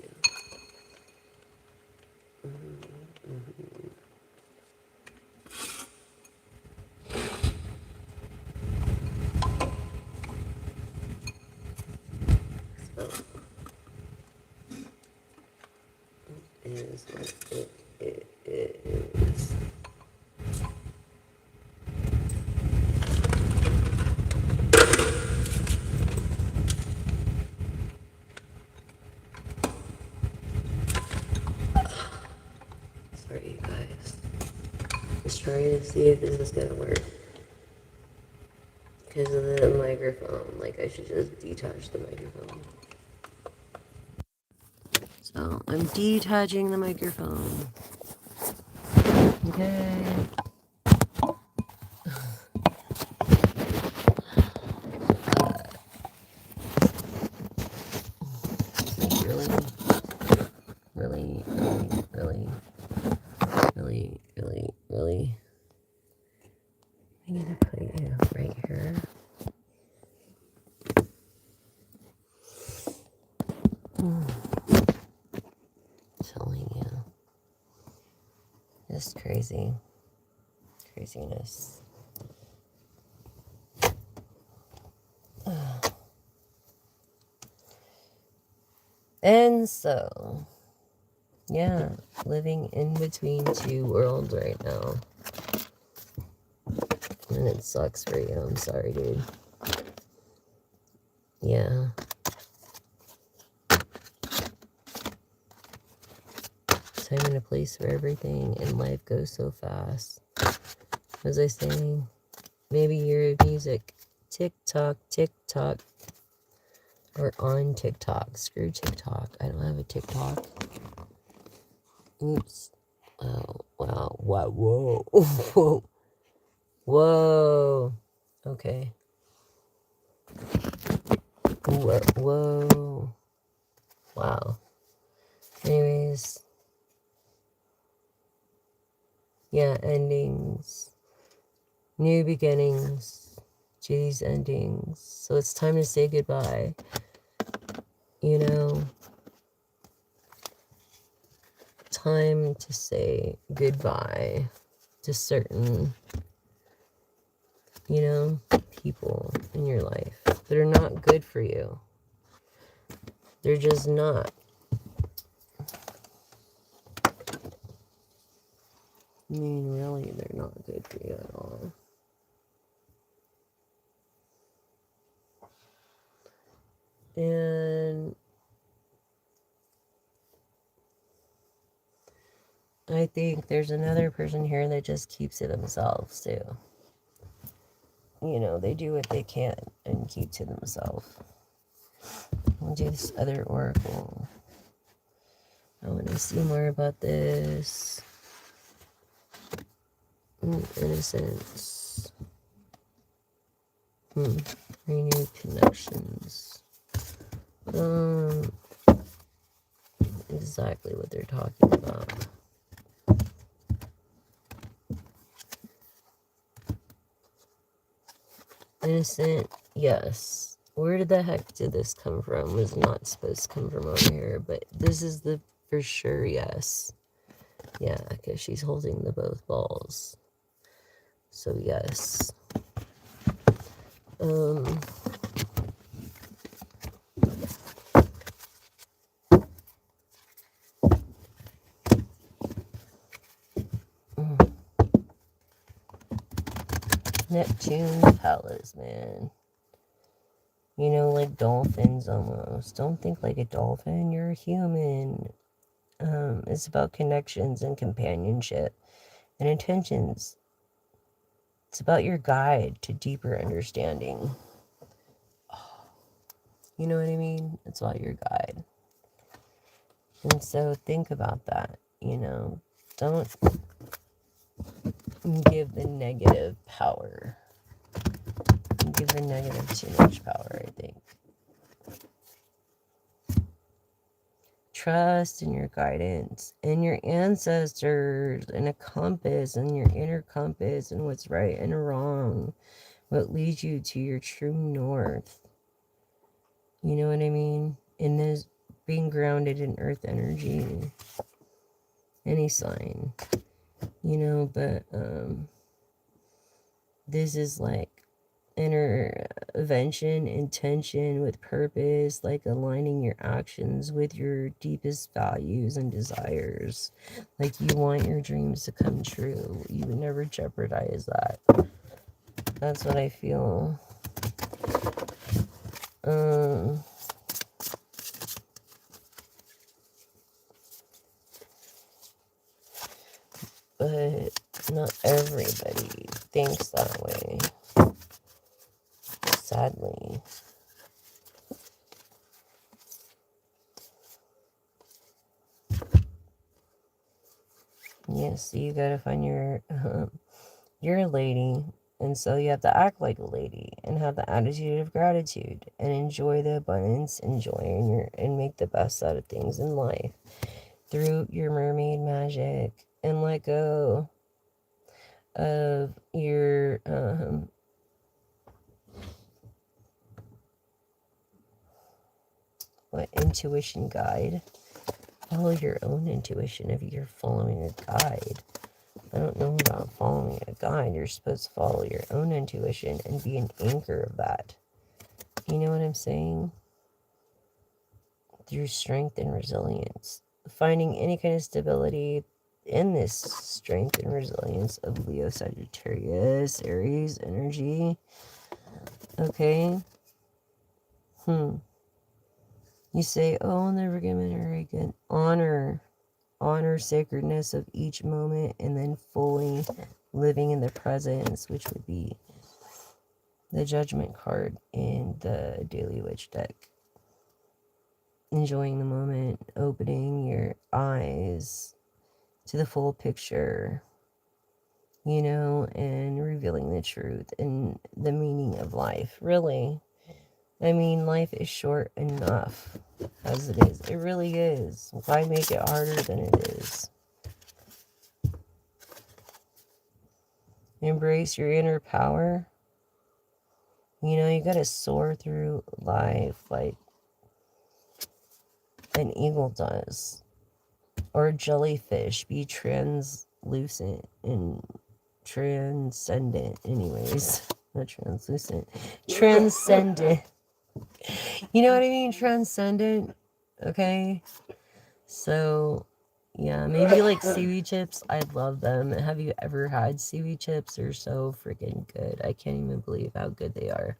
So, it is what it is. Sorry, you guys. Just trying to see if this is gonna work. Because of the microphone, like I should just detach the microphone. So I'm detaching the microphone. Okay. Really, really, really, really, really, really. I need to put you right here. Telling you. It's crazy. Craziness. And so, yeah, living in between two worlds right now. And it sucks for you. I'm sorry, dude. Yeah. Time and a place for everything, and life goes so fast. Was I saying? Maybe you're music. TikTok, or on TikTok. Screw TikTok. I don't have a TikTok. Oops. Oh, wow. Wow. Whoa. Whoa. Whoa. Okay. Whoa. Whoa. Wow. Anyways, yeah, endings, new beginnings, these endings. So it's time to say goodbye. You know, time to say goodbye to certain, people in your life that are not good for you. They're just not. I mean, really, they're not good for you at all. And I think there's another person here that just keeps it themselves, too. They do what they can and keep to themselves. I'll do this other oracle. I want to see more about this. Innocence. Renewed connections. Exactly what they're talking about. Innocent, yes. Where did the heck did this come from? It was not supposed to come from over here, but this is the for sure yes. Yeah, because she's holding the both balls. So yes. Neptune palace, man. Like dolphins almost. Don't think like a dolphin, you're a human. It's about connections and companionship and intentions. It's about your guide to deeper understanding. You know what I mean? It's about your guide. And so think about that, Don't give the negative power. Give the negative too much power, I think. Trust in your guidance and your ancestors and a compass and your inner compass and what's right and wrong. What leads you to your true north. You know what I mean? And this being grounded in earth energy. Any sign. But this is like intervention, intention with purpose, like aligning your actions with your deepest values and desires. Like you want your dreams to come true. You would never jeopardize that. That's what I feel. But not everybody thinks that way. Sadly. Yes, you gotta find you're a lady, and so you have to act like a lady and have the attitude of gratitude and enjoy the abundance, and make the best out of things in life through your mermaid magic, and let go of your intuition guide. Follow your own intuition if you're following a guide. I don't know about following a guide. You're supposed to follow your own intuition and be an anchor of that. You know what I'm saying? Through strength and resilience. Finding any kind of stability in this strength and resilience of Leo, Sagittarius, Aries energy. Okay? You say, oh, I'll never get married again. Honor sacredness of each moment, and then fully living in the presence, which would be the Judgment card in the Daily Witch deck. Enjoying the moment, opening your eyes to the full picture, and revealing the truth and the meaning of life, really. I mean, life is short enough as it is. It really is. Why make it harder than it is? Embrace your inner power. You know, you gotta soar through life like an eagle does. Or a jellyfish. Be translucent and transcendent. Anyways. Not translucent. Transcendent. You know what I mean? Transcendent. Okay? So, yeah, maybe like seaweed chips. I love them. Have you ever had seaweed chips? They're so freaking good. I can't even believe how good they are.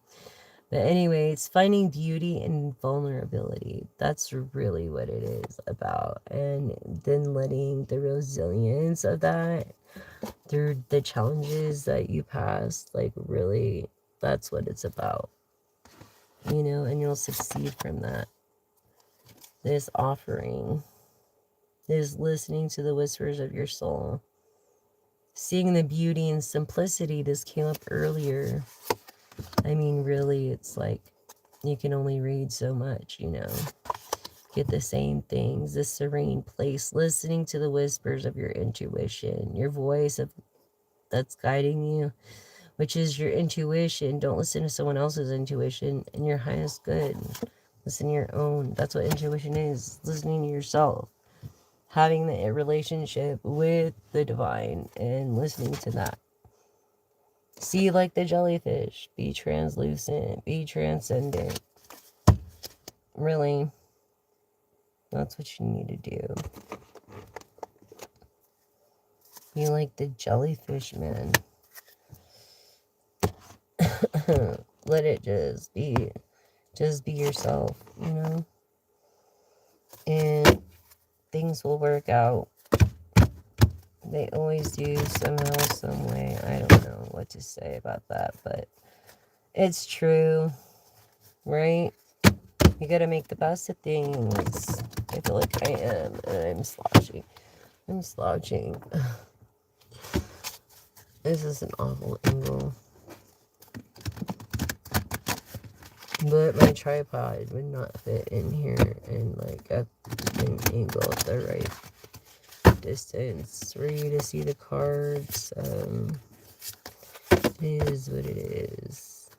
But anyways, finding beauty in vulnerability. That's really what it is about. And then letting the resilience of that through the challenges that you passed, like really, that's what it's about. You know, and you'll succeed from that. This offering is listening to the whispers of your soul. Seeing the beauty and simplicity. This came up earlier. I mean, really, it's like you can only read so much, you know. Get the same things. This serene place. Listening to the whispers of your intuition. Your voice of that's guiding you, which is your intuition. Don't listen to someone else's intuition, and your highest good. Listen to your own. That's what intuition is. Listening to yourself. Having the relationship with the divine and listening to that. See like the jellyfish. Be translucent. Be transcendent. Really, that's what you need to do. Be like the jellyfish, man. Let it just be yourself, you know? And things will work out. They always do somehow, some way. I don't know what to say about that, but it's true, right? You gotta make the best of things. I feel like I am, and I'm slouching. This is an awful angle. But my tripod would not fit in here and like at an angle at the right distance for you to see the cards. It is what it is.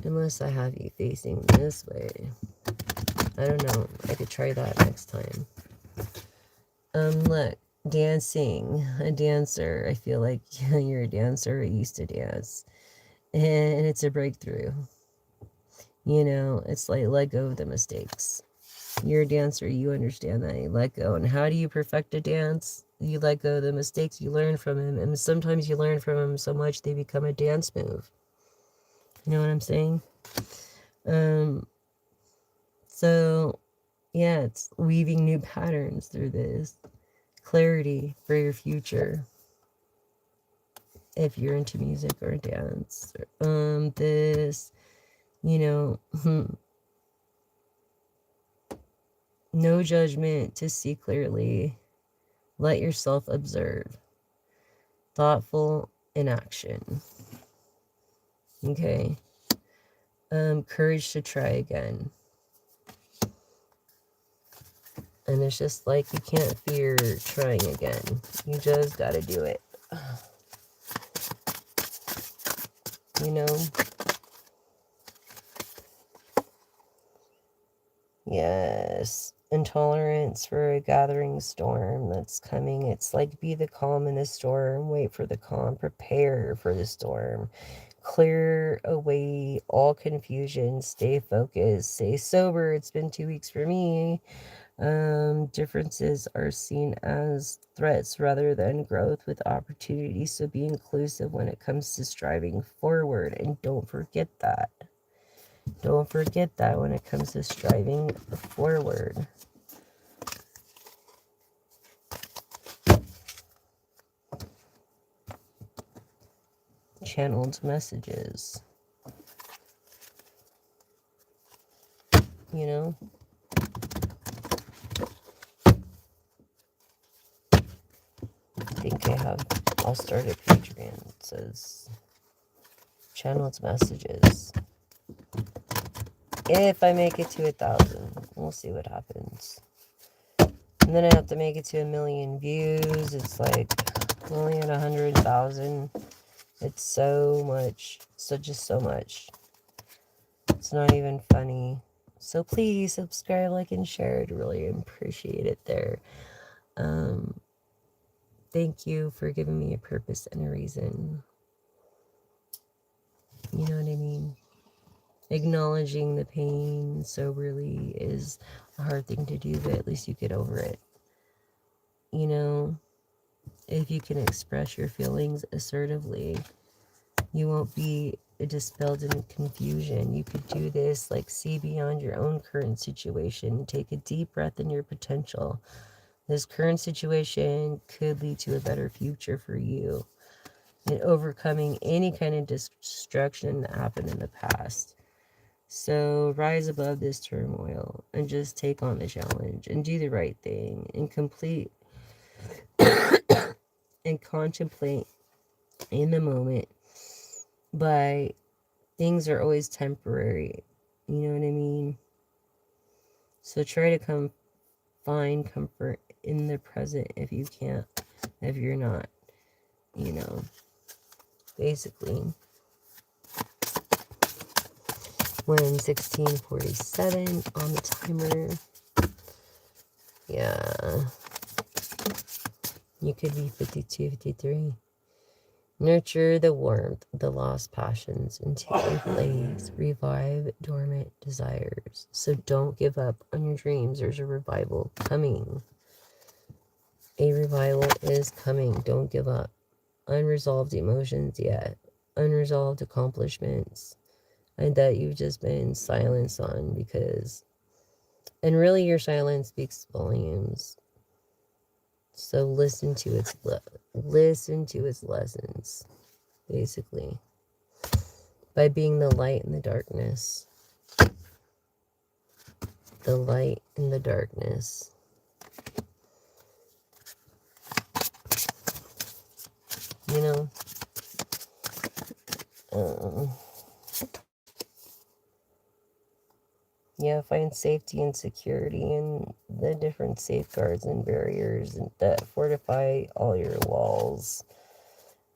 Unless I have you facing this way. I don't know. I could try that next time. Look, dancing. A dancer. I feel like you're a dancer. I used to dance. And it's a breakthrough. You know, it's like let go of the mistakes. You're a dancer, you understand that. You let go. And how do you perfect a dance? You let go of the mistakes, you learn from them. And sometimes you learn from them so much they become a dance move. You know what I'm saying? So, yeah, it's weaving new patterns through this. Clarity for your future. If you're into music or dance. This, you know, no judgment to see clearly. Let yourself observe. Thoughtful in action. Okay. Courage to try again. And it's just like you can't fear trying again. You just gotta do it. You know? Yes. Intolerance for a gathering storm that's coming. It's like be the calm in the storm. Wait for the calm. Prepare for the storm. Clear away all confusion. Stay focused. Stay sober. It's been 2 weeks for me. Differences are seen as threats rather than growth with opportunities. So be inclusive when it comes to striving forward. And don't forget that. Don't forget that when it comes to striving forward. Channeled messages. You know? I think I'll start a Patreon. It says channeled messages. If I make it to 1,000, we'll see what happens. And then I have to make it to 1,000,000 views. It's like only at 100,000. It's so much. So just so much. It's not even funny. So please subscribe, like, and share. I'd really appreciate it there. Thank you for giving me a purpose and a reason. You know what I mean? Acknowledging the pain soberly is a hard thing to do, but at least you get over it. You know, if you can express your feelings assertively, you won't be dispelled in confusion. You could do this, like, see beyond your own current situation. Take a deep breath in your potential. This current situation could lead to a better future for you and overcoming any kind of destruction that happened in the past. So rise above this turmoil and just take on the challenge and do the right thing and complete and contemplate in the moment. But things are always temporary. You know what I mean? So try to find comfort in the present if you can't, if you're not, you know, basically. When 1647 on the timer. Yeah. You could be 52, 53. Nurture the warmth, the lost passions into a blaze. Revive dormant desires. So don't give up on your dreams. There's a revival coming. A revival is coming. Don't give up. Unresolved emotions yet. Unresolved accomplishments. And that you've just been silenced on because... And really your silence speaks volumes. So listen to its lessons, basically. By being the light in the darkness. The light in the darkness. You know? Yeah, find safety and security in the different safeguards and barriers that fortify all your walls.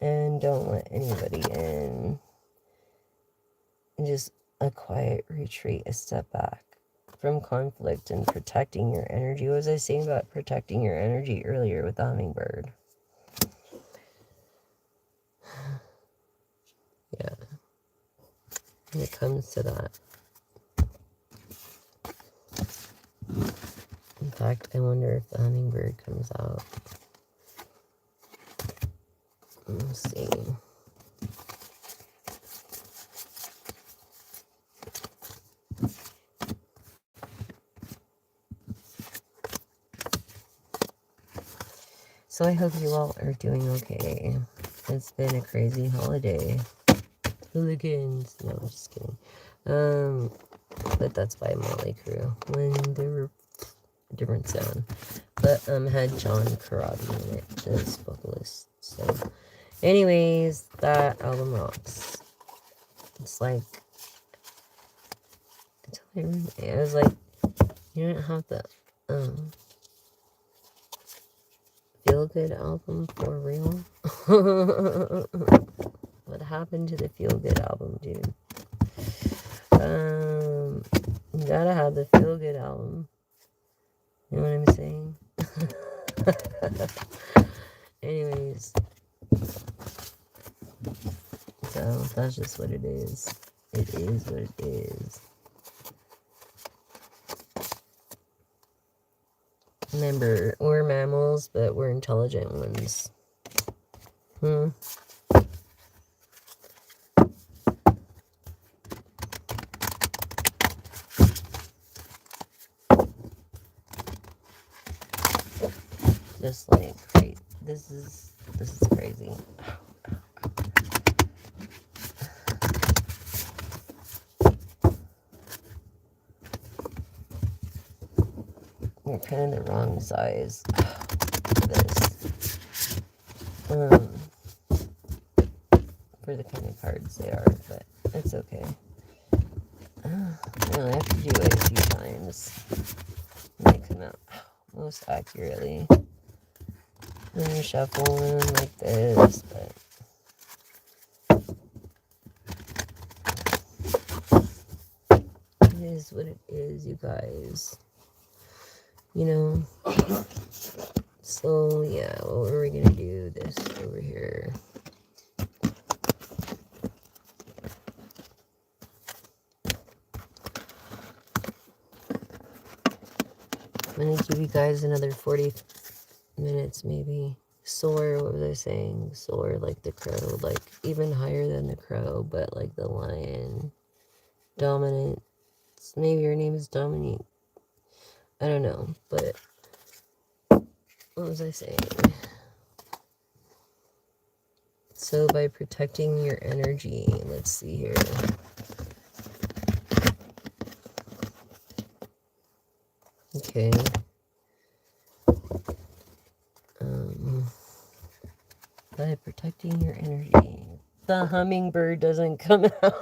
And don't let anybody in. And just a quiet retreat, a step back from conflict and protecting your energy. What was I saying about protecting your energy earlier with the hummingbird? Yeah. When it comes to that. In fact, I wonder if the hummingbird comes out. Let's see. So I hope you all are doing okay. It's been a crazy holiday. Hooligans. No, I'm just kidding. But that's by Motley Crue. When they were a different sound. But had John Corabi in it, this vocalist. So anyways, that album rocks. It's like it was like you don't have the feel good album for real. What happened to the feel good album, dude? You gotta have the feel good album. You know what I'm saying? Anyways, so that's just what it is. It is what it is. Remember, we're mammals, but we're intelligent ones. Just like crazy. This is crazy. You're kind of the wrong size for this. For the kind of cards they are, but it's okay. I have to do it a few times. They come out most accurately. Then you shuffle them like this, but it is what it is, you guys. You know? So, yeah, what are we gonna do? This over here. I'm gonna give you guys another 40 minutes, maybe. Soar, what was I saying? Soar like the crow, like even higher than the crow, but like the lion. Dominant. Maybe your name is Dominique. I don't know, but what was I saying? So by protecting your energy, let's see here. Okay. By protecting your energy. The hummingbird doesn't come out.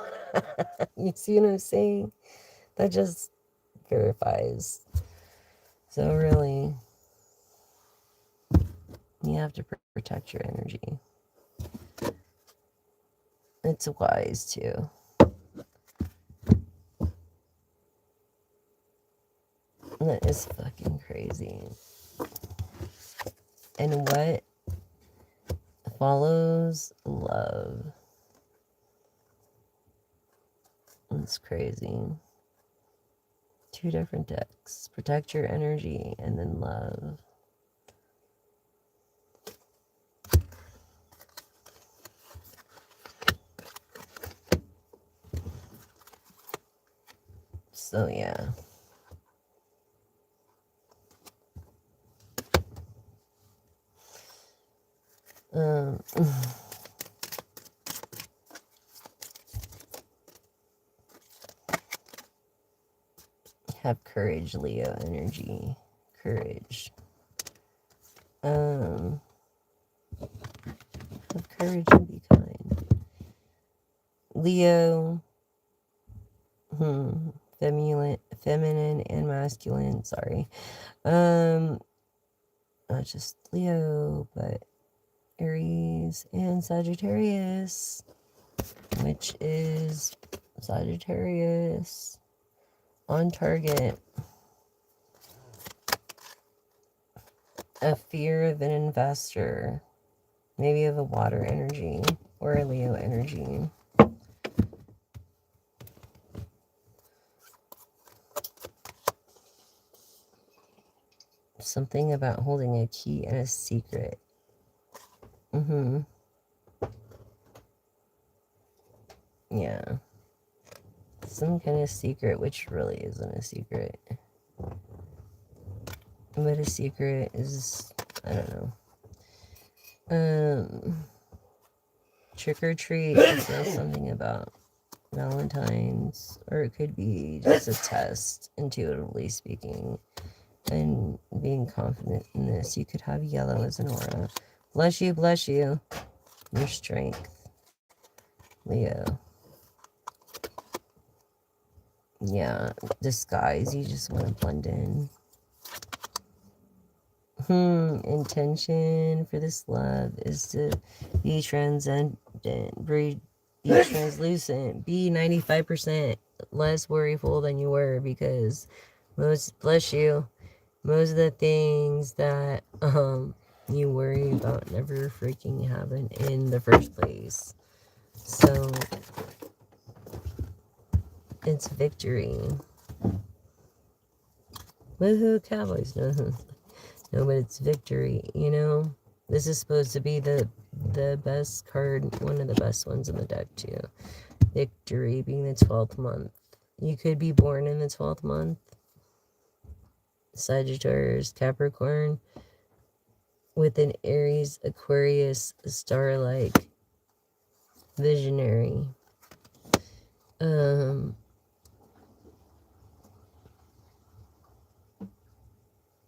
You see what I'm saying? That just verifies. So really, you have to protect your energy. It's wise too. That is fucking crazy. And what follows love? It's crazy. 2 different decks. Protect your energy and then love. So yeah. Have courage, Leo energy. Courage. Have courage and be kind. Leo. Feminine and masculine. Sorry. Not just Leo, but Aries and Sagittarius, which is Sagittarius on target. A fear of an investor, maybe of a water energy or a Leo energy. Something about holding a key and a secret. Yeah. Some kind of secret, which really isn't a secret. But a secret is, I don't know. Trick or treat, it says something about Valentine's, or it could be just a test, intuitively speaking, and being confident in this. You could have yellow as an aura. Bless you, your strength, Leo. Yeah, disguise, you just want to blend in. Intention for this love is to be transcendent, be translucent, be 95% less worryful than you were, because most of the things that you worry about never freaking happen in the first place. So it's victory. Woohoo, Cowboys. No, but it's victory, you know? This is supposed to be the best card, one of the best ones in the deck, too. Victory being the 12th month. You could be born in the 12th month. Sagittarius, Capricorn, with an Aries, Aquarius, star-like, visionary.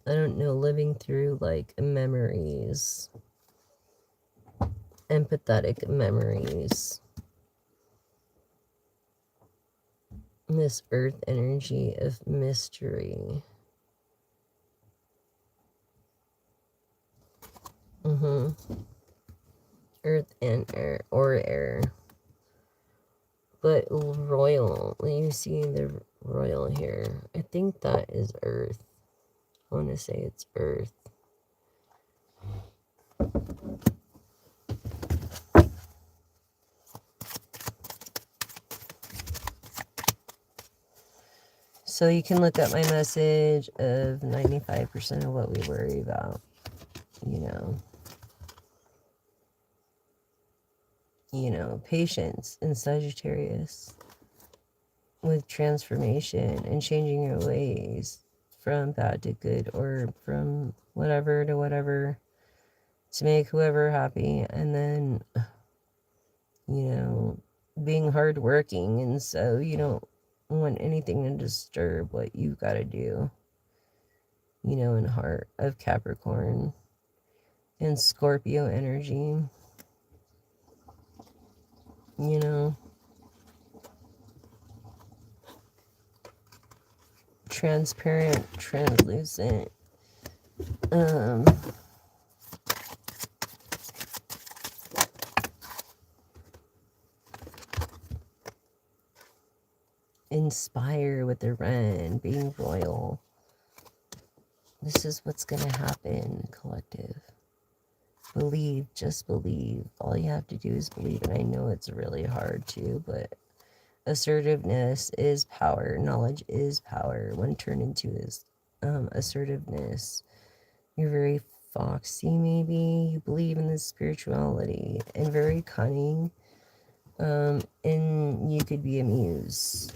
I don't know, living through, like, memories. Empathetic memories. This earth energy of mystery. Earth and air, or air. But royal, you see the royal here. I think that is earth. I want to say it's earth. So you can look up my message of 95% of what we worry about, patience in Sagittarius with transformation and changing your ways from bad to good, or from whatever to whatever, to make whoever happy. And then, being hardworking, and so you don't want anything to disturb what you got to do, in heart of Capricorn and Scorpio energy, transparent, translucent, inspire with the Ren, being royal. This is what's going to happen, collective. Believe, just believe. All you have to do is believe. And I know it's really hard too, but assertiveness is power. Knowledge is power when turned into this assertiveness. You're very foxy, maybe. You believe in this spirituality and very cunning. And you could be a muse.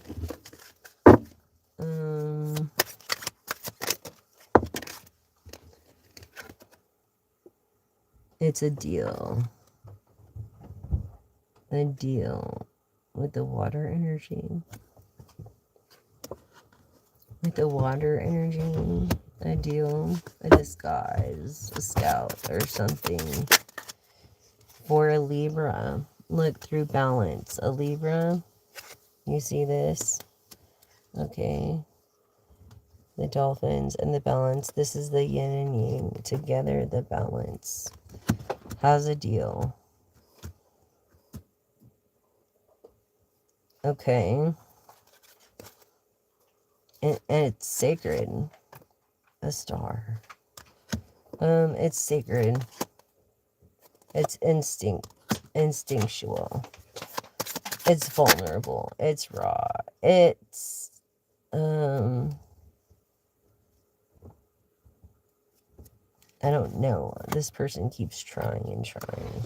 It's a deal. A deal with the water energy. With the water energy, a deal, a disguise, a scout or something. For a Libra, look through balance. A Libra, you see this? Okay. The dolphins and the balance. This is the yin and yang. Together, the balance. How's a deal? Okay. And it's sacred. A star. It's sacred. It's instinctual. It's vulnerable. It's raw. It's, I don't know. This person keeps trying and trying.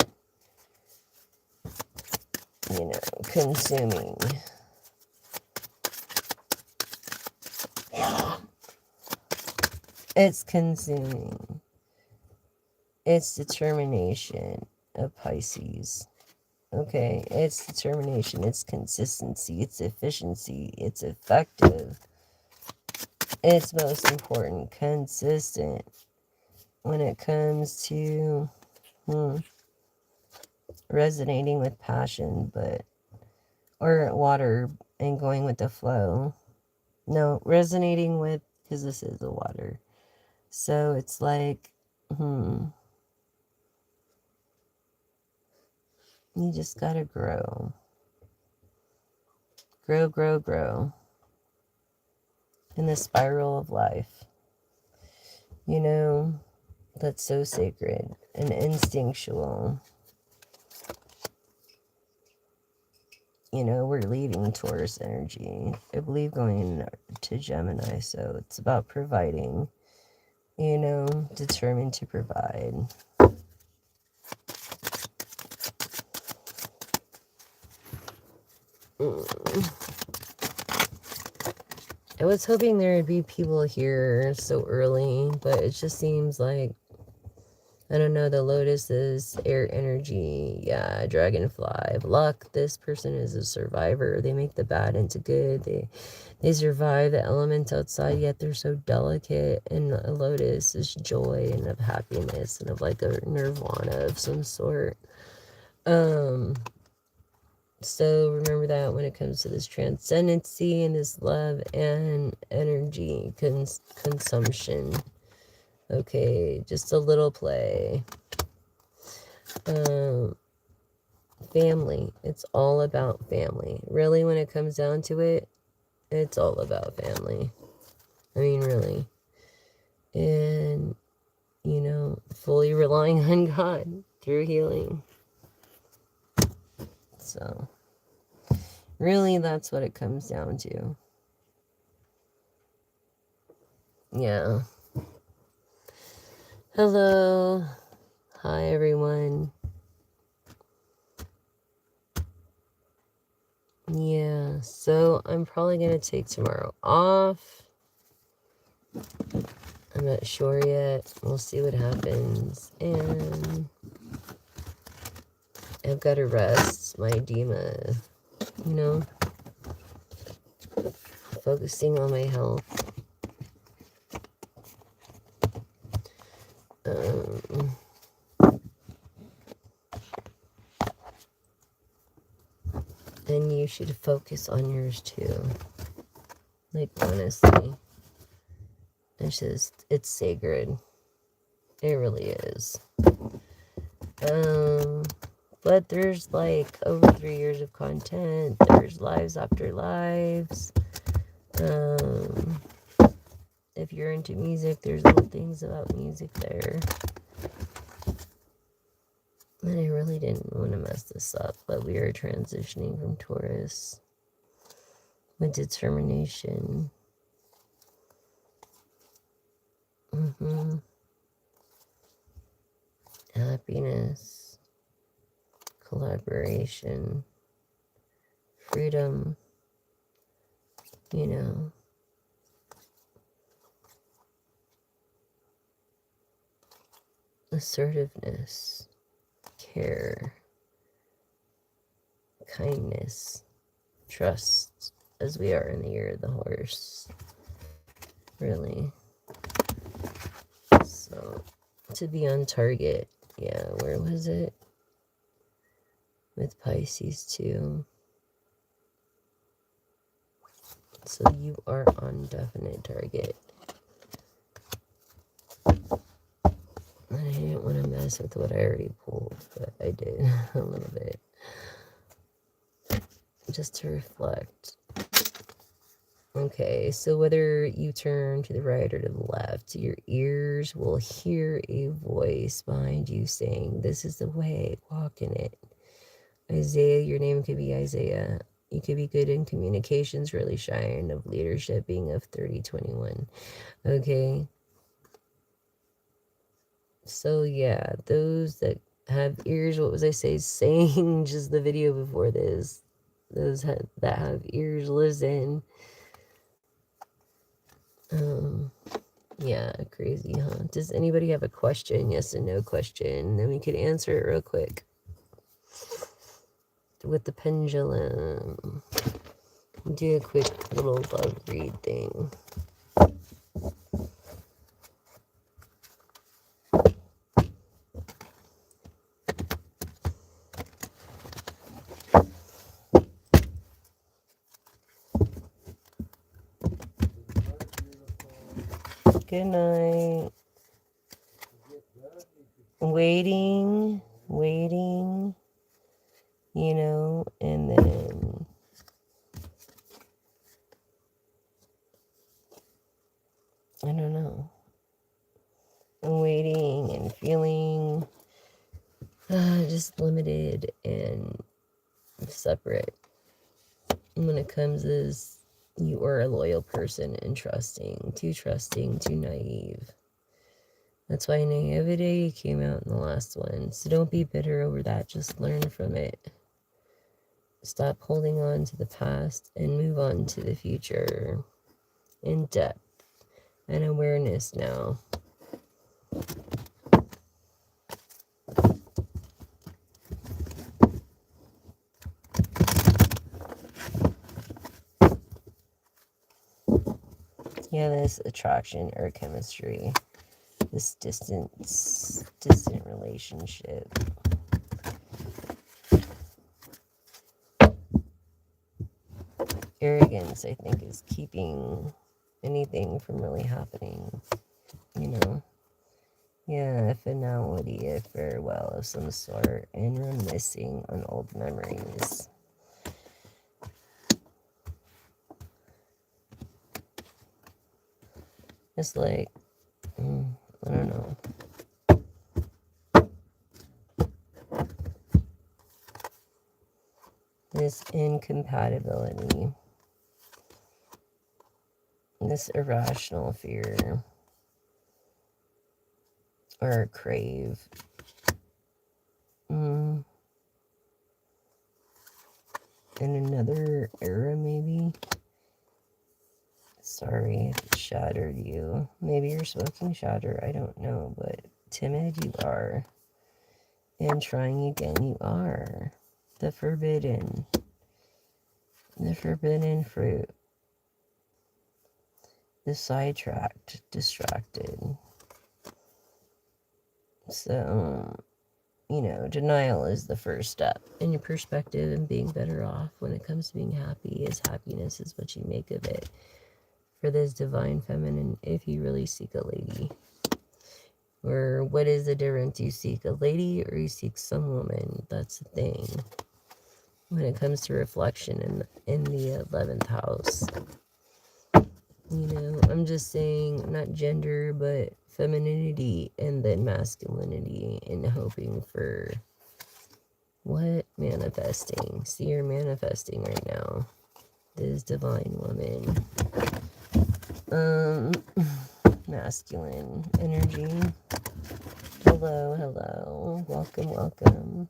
Consuming. It's consuming. It's determination of Pisces. Okay, it's determination, it's consistency, it's efficiency, it's effective. It's most important, consistent when it comes to resonating with passion, or water and going with the flow. No, resonating with, because this is the water. So it's like, you just gotta grow. Grow. In the spiral of life. That's so sacred and instinctual. We're leaving Taurus energy. I believe going to Gemini, so it's about providing. Determined to provide. I was hoping there would be people here so early, but it just seems like, I don't know, the Lotus is air energy. Yeah, dragonfly. Luck, this person is a survivor. They make the bad into good. They survive the elements outside, yet they're so delicate. And a Lotus is joy and of happiness and of like a nirvana of some sort. So remember that when it comes to this transcendency and this love and energy consumption. Okay, just a little play. Family. It's all about family. Really, when it comes down to it, it's all about family. I mean, really. And, you know, fully relying on God through healing. So, really, that's what it comes down to. Yeah. Hello. Hi, everyone. Yeah, so I'm probably going to take tomorrow off. I'm not sure yet. We'll see what happens. And I've got to rest my edema, you know, focusing on my health. And you should focus on yours too. Like, honestly. It's sacred. It really is. But there's like over 3 years of content. There's lives after lives. If you're into music, there's little things about music there. And I really didn't want to mess this up, but we are transitioning from Taurus with determination. Happiness, collaboration, freedom, you know. Assertiveness, care, kindness, trust, as we are in the year of the horse. Really. So, to be on target, yeah, where was it? With Pisces too. So you are on definite target. And I didn't want to mess with what I already pulled, but I did a little bit. Just to reflect. Okay, so whether you turn to the right or to the left, your ears will hear a voice behind you saying, "This is the way, walk in it." Isaiah, your name could be Isaiah. You could be good in communications, really shy, and of leadership, being of 3021. Okay. So yeah, those that have ears, what was I saying just the video before this? Those that have ears, listen. Yeah, crazy, huh? Does anybody have a question? Yes and no question. Then we could answer it real quick. With the pendulum. Do a quick little love read thing. Good night. Waiting, you know, and then I don't know. I'm waiting and feeling just limited and separate. When it comes as you are a loyal person and trusting, too naive. That's why naivety came out in the last one. So don't be bitter over that. Just learn from it. Stop holding on to the past and move on to the future in depth and awareness now. Yeah, this attraction or chemistry, this distant relationship. Arrogance, I think, is keeping anything from really happening, you know? Yeah, a finality, a farewell of some sort, and reminiscing on old memories. It's like, I don't know. This incompatibility, this irrational fear or crave. In another era, maybe. Sorry if it shattered you. Maybe you're smoking shatter, I don't know, but timid you are. And trying again you are. The forbidden fruit. The sidetracked, distracted. So, denial is the first step in your perspective and being better off when it comes to being happy, is happiness is what you make of it. For this divine feminine, if you really seek a lady. Or what is the difference? You seek a lady or you seek some woman? That's the thing. When it comes to reflection in the 11th house. I'm just saying, not gender, but femininity and then masculinity, and hoping for what? Manifesting. See, you're manifesting right now. This divine woman. Masculine energy. Hello, hello. Welcome, welcome.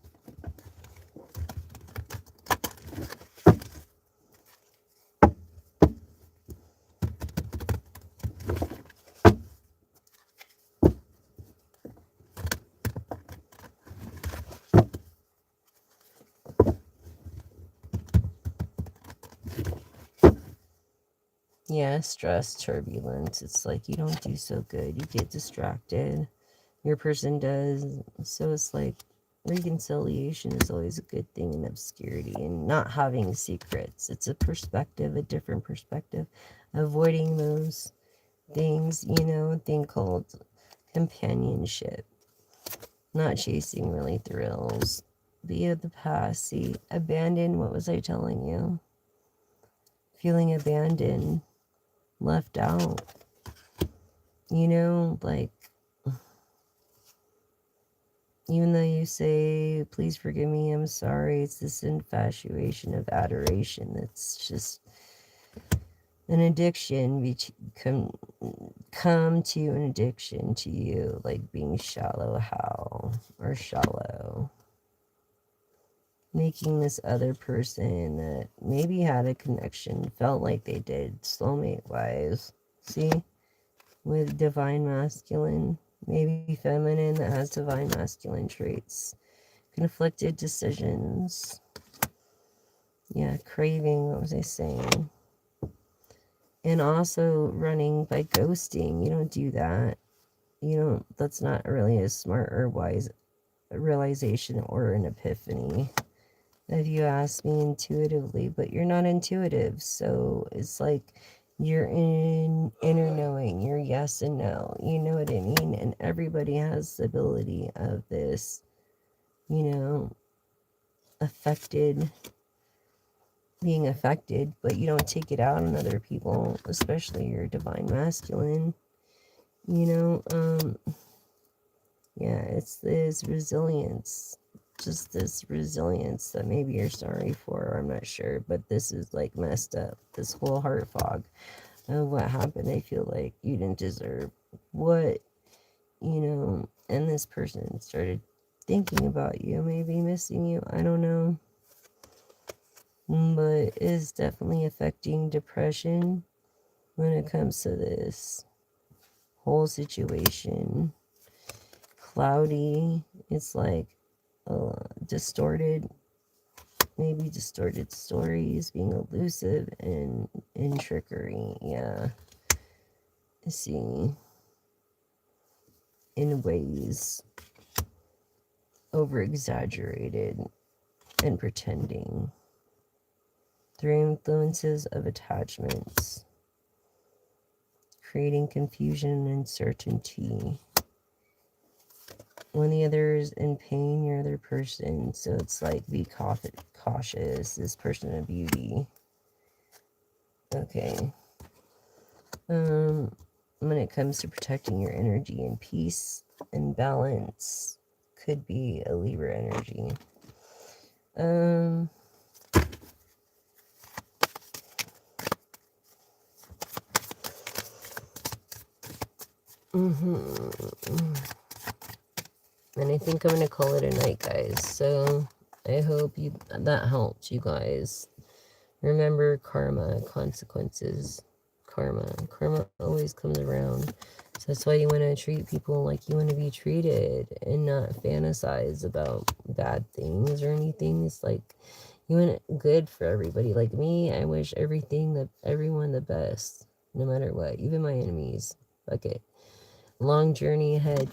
Yeah, stress, turbulence. It's like you don't do so good. You get distracted. Your person does. So it's like reconciliation is always a good thing in obscurity and not having secrets. It's a perspective, a different perspective. Avoiding those things, a thing called companionship. Not chasing really thrills. Be of the past. See, abandoned. What was I telling you? Feeling abandoned. Left out, like, even though you say, please forgive me, I'm sorry, it's this infatuation of adoration that's just an addiction, come to an addiction to you, like being shallow or shallow, making this other person that maybe had a connection, felt like they did, soulmate wise, see? With divine masculine, maybe feminine that has divine masculine traits. Conflicted decisions. Yeah, craving, what was I saying? And also running by ghosting. You don't do that. That's not really a smart or wise realization or an epiphany. If you ask me intuitively, but you're not intuitive. So it's like, you're in inner knowing, you're yes and no, you know what I mean? And everybody has the ability of this, being affected, but you don't take it out on other people, especially your divine masculine, yeah, it's this resilience, just this resilience that maybe you're sorry for, I'm not sure, but this is like messed up, this whole heart fog of what happened. I feel like you didn't deserve what, and this person started thinking about you, maybe missing you, I don't know, but it's definitely affecting depression when it comes to this whole situation. Cloudy, it's like distorted stories, being elusive and in trickery. Yeah, see, in ways over exaggerated and pretending. through influences of attachments, creating confusion and uncertainty. When the other is in pain, you're the other person. So it's like, be cautious. This person of beauty. Okay. When it comes to protecting your energy and peace and balance, could be a Libra energy. And I think I'm going to call it a night, guys. So I hope that helped you guys. Remember karma, consequences. Karma always comes around. So that's why you want to treat people like you want to be treated and not fantasize about bad things or anything. It's like you want good for everybody. Like me, I wish everyone the best, no matter what. Even my enemies. Fuck it. Long journey ahead,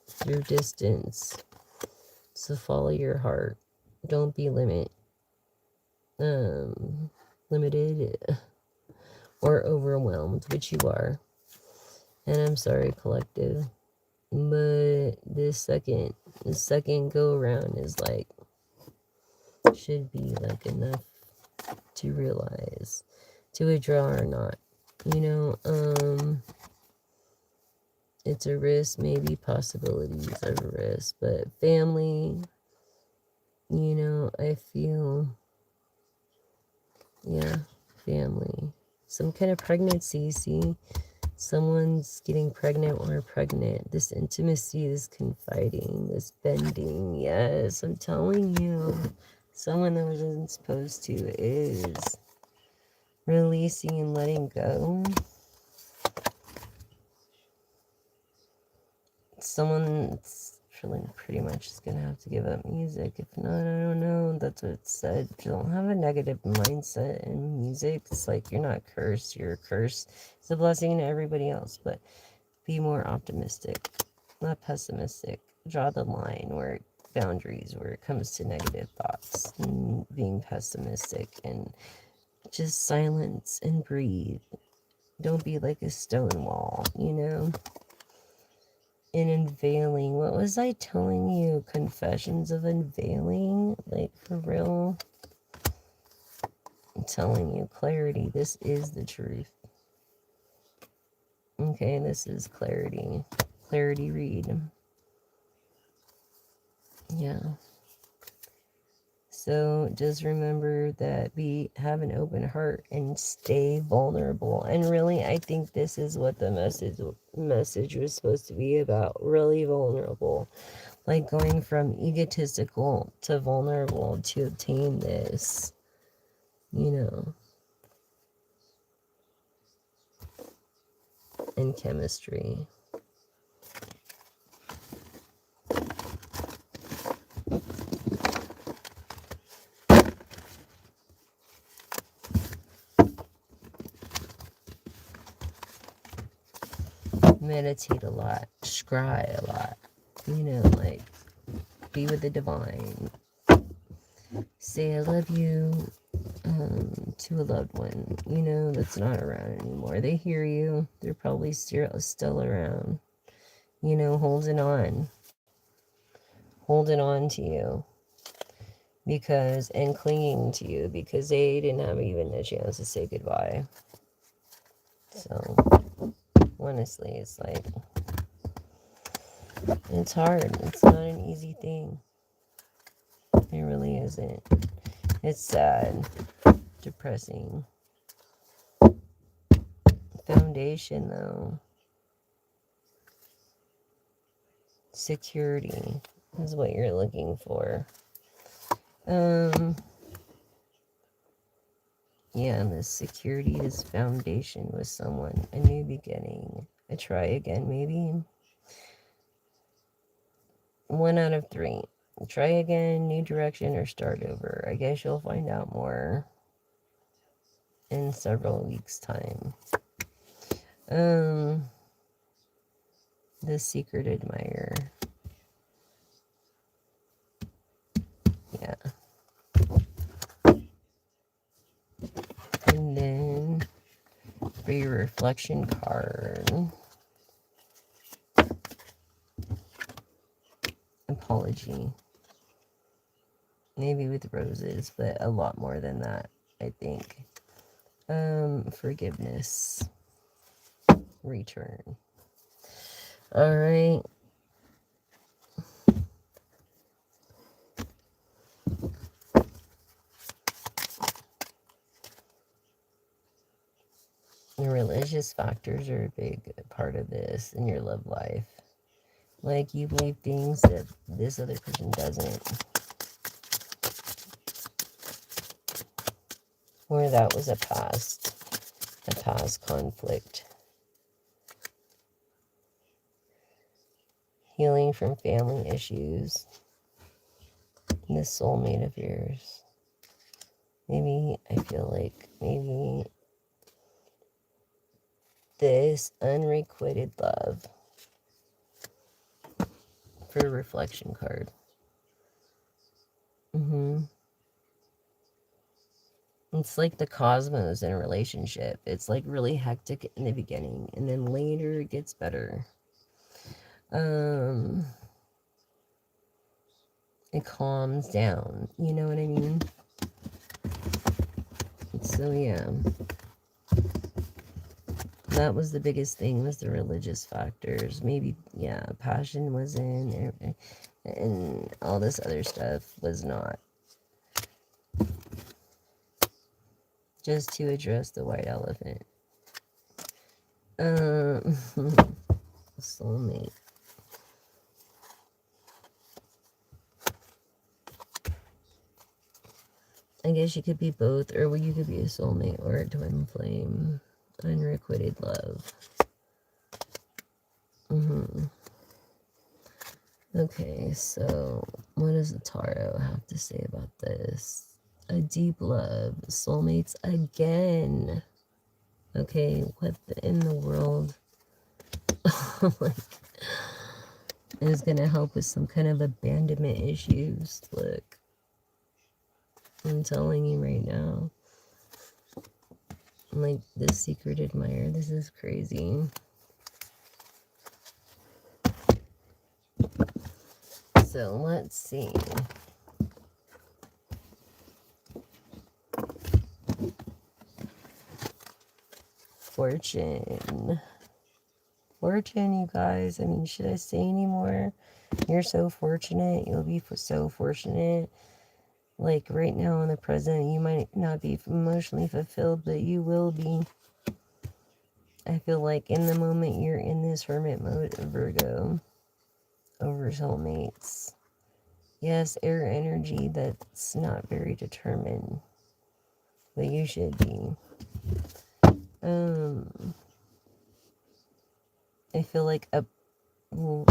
through distance. So follow your heart. Don't be limited or overwhelmed, which you are. And I'm sorry, collective. But this second go around is like, should be like enough to realize, to withdraw or not. It's a risk, maybe possibilities of a risk, but family, I feel, family. Some kind of pregnancy, see? Someone's getting pregnant or pregnant. This intimacy, this confiding, this bending. Yes, I'm telling you. Someone that wasn't supposed to is releasing and letting go. Someone's pretty much is going to have to give up music. If not, I don't know. That's what it said. Don't have a negative mindset in music. It's like you're not cursed. You're a curse. It's a blessing to everybody else, but be more optimistic, not pessimistic. Draw the line boundaries where it comes to negative thoughts and being pessimistic, and just silence and breathe. Don't be like a stone wall, In unveiling, what was I telling you? Confessions of unveiling? Like, for real? I'm telling you, clarity. This is the truth. Okay, this is clarity. Clarity read. Yeah. So just remember that have an open heart and stay vulnerable. And really, I think this is what the message was supposed to be about. Really vulnerable. Like going from egotistical to vulnerable to obtain this, in chemistry. Meditate a lot, scry a lot, like be with the divine. Say I love you to a loved one, that's not around anymore. They hear you. They're probably still around, holding on to you and clinging to you because they didn't have even a chance to say goodbye. So honestly, it's like, it's hard. It's not an easy thing. It really isn't. It's sad, depressing. Foundation, though. Security is what you're looking for. Yeah, this security, this foundation with someone, a new beginning, a try again, maybe. 1 out of 3. Try again, new direction, or start over. I guess you'll find out more in several weeks' time. The secret admirer. Yeah. reflection card. Apology. Maybe with roses, but a lot more than that, I think. Forgiveness. Return. All right. The religious factors are a big part of this in your love life. Like, you believe things that this other person doesn't. Or that was a past conflict. Healing from family issues. This soulmate of yours. Maybe, I feel like, maybe this unrequited love for a reflection card. It's like the cosmos in a relationship. It's like really hectic in the beginning, and then later it gets better. It calms down. You know what I mean? So yeah. That was the biggest thing, was the religious factors. Maybe, yeah, passion was in, and all this other stuff was not. Just to address the white elephant. Soulmate. I guess you could be both, or you could be a soulmate or a twin flame. Unrequited love. Okay, so what does the tarot have to say about this? A deep love, soulmates again. Okay, what in the world like, is going to help with some kind of abandonment issues? Look, I'm telling you right now. Like, this secret admirer, this is crazy. So let's see. Fortune. Fortune, you guys. I mean, should I say any more? You're so fortunate. You'll be so fortunate. Like, right now in the present, you might not be emotionally fulfilled, but you will be. I feel like in the moment you're in this hermit mode, Virgo, over soulmates. Yes, air energy that's not very determined, but you should be. I feel like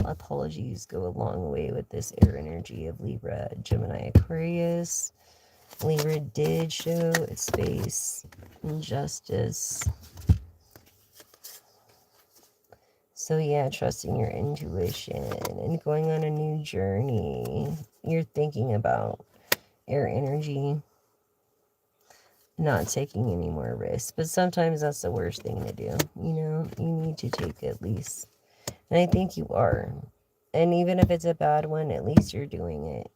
apologies go a long way with this air energy of Libra, Gemini, Aquarius. Libra did show its face, injustice. So yeah, trusting your intuition and going on a new journey. You're thinking about air energy, not taking any more risks. But sometimes that's the worst thing to do. You know, you need to take at least. And I think you are. And even if it's a bad one, at least you're doing it.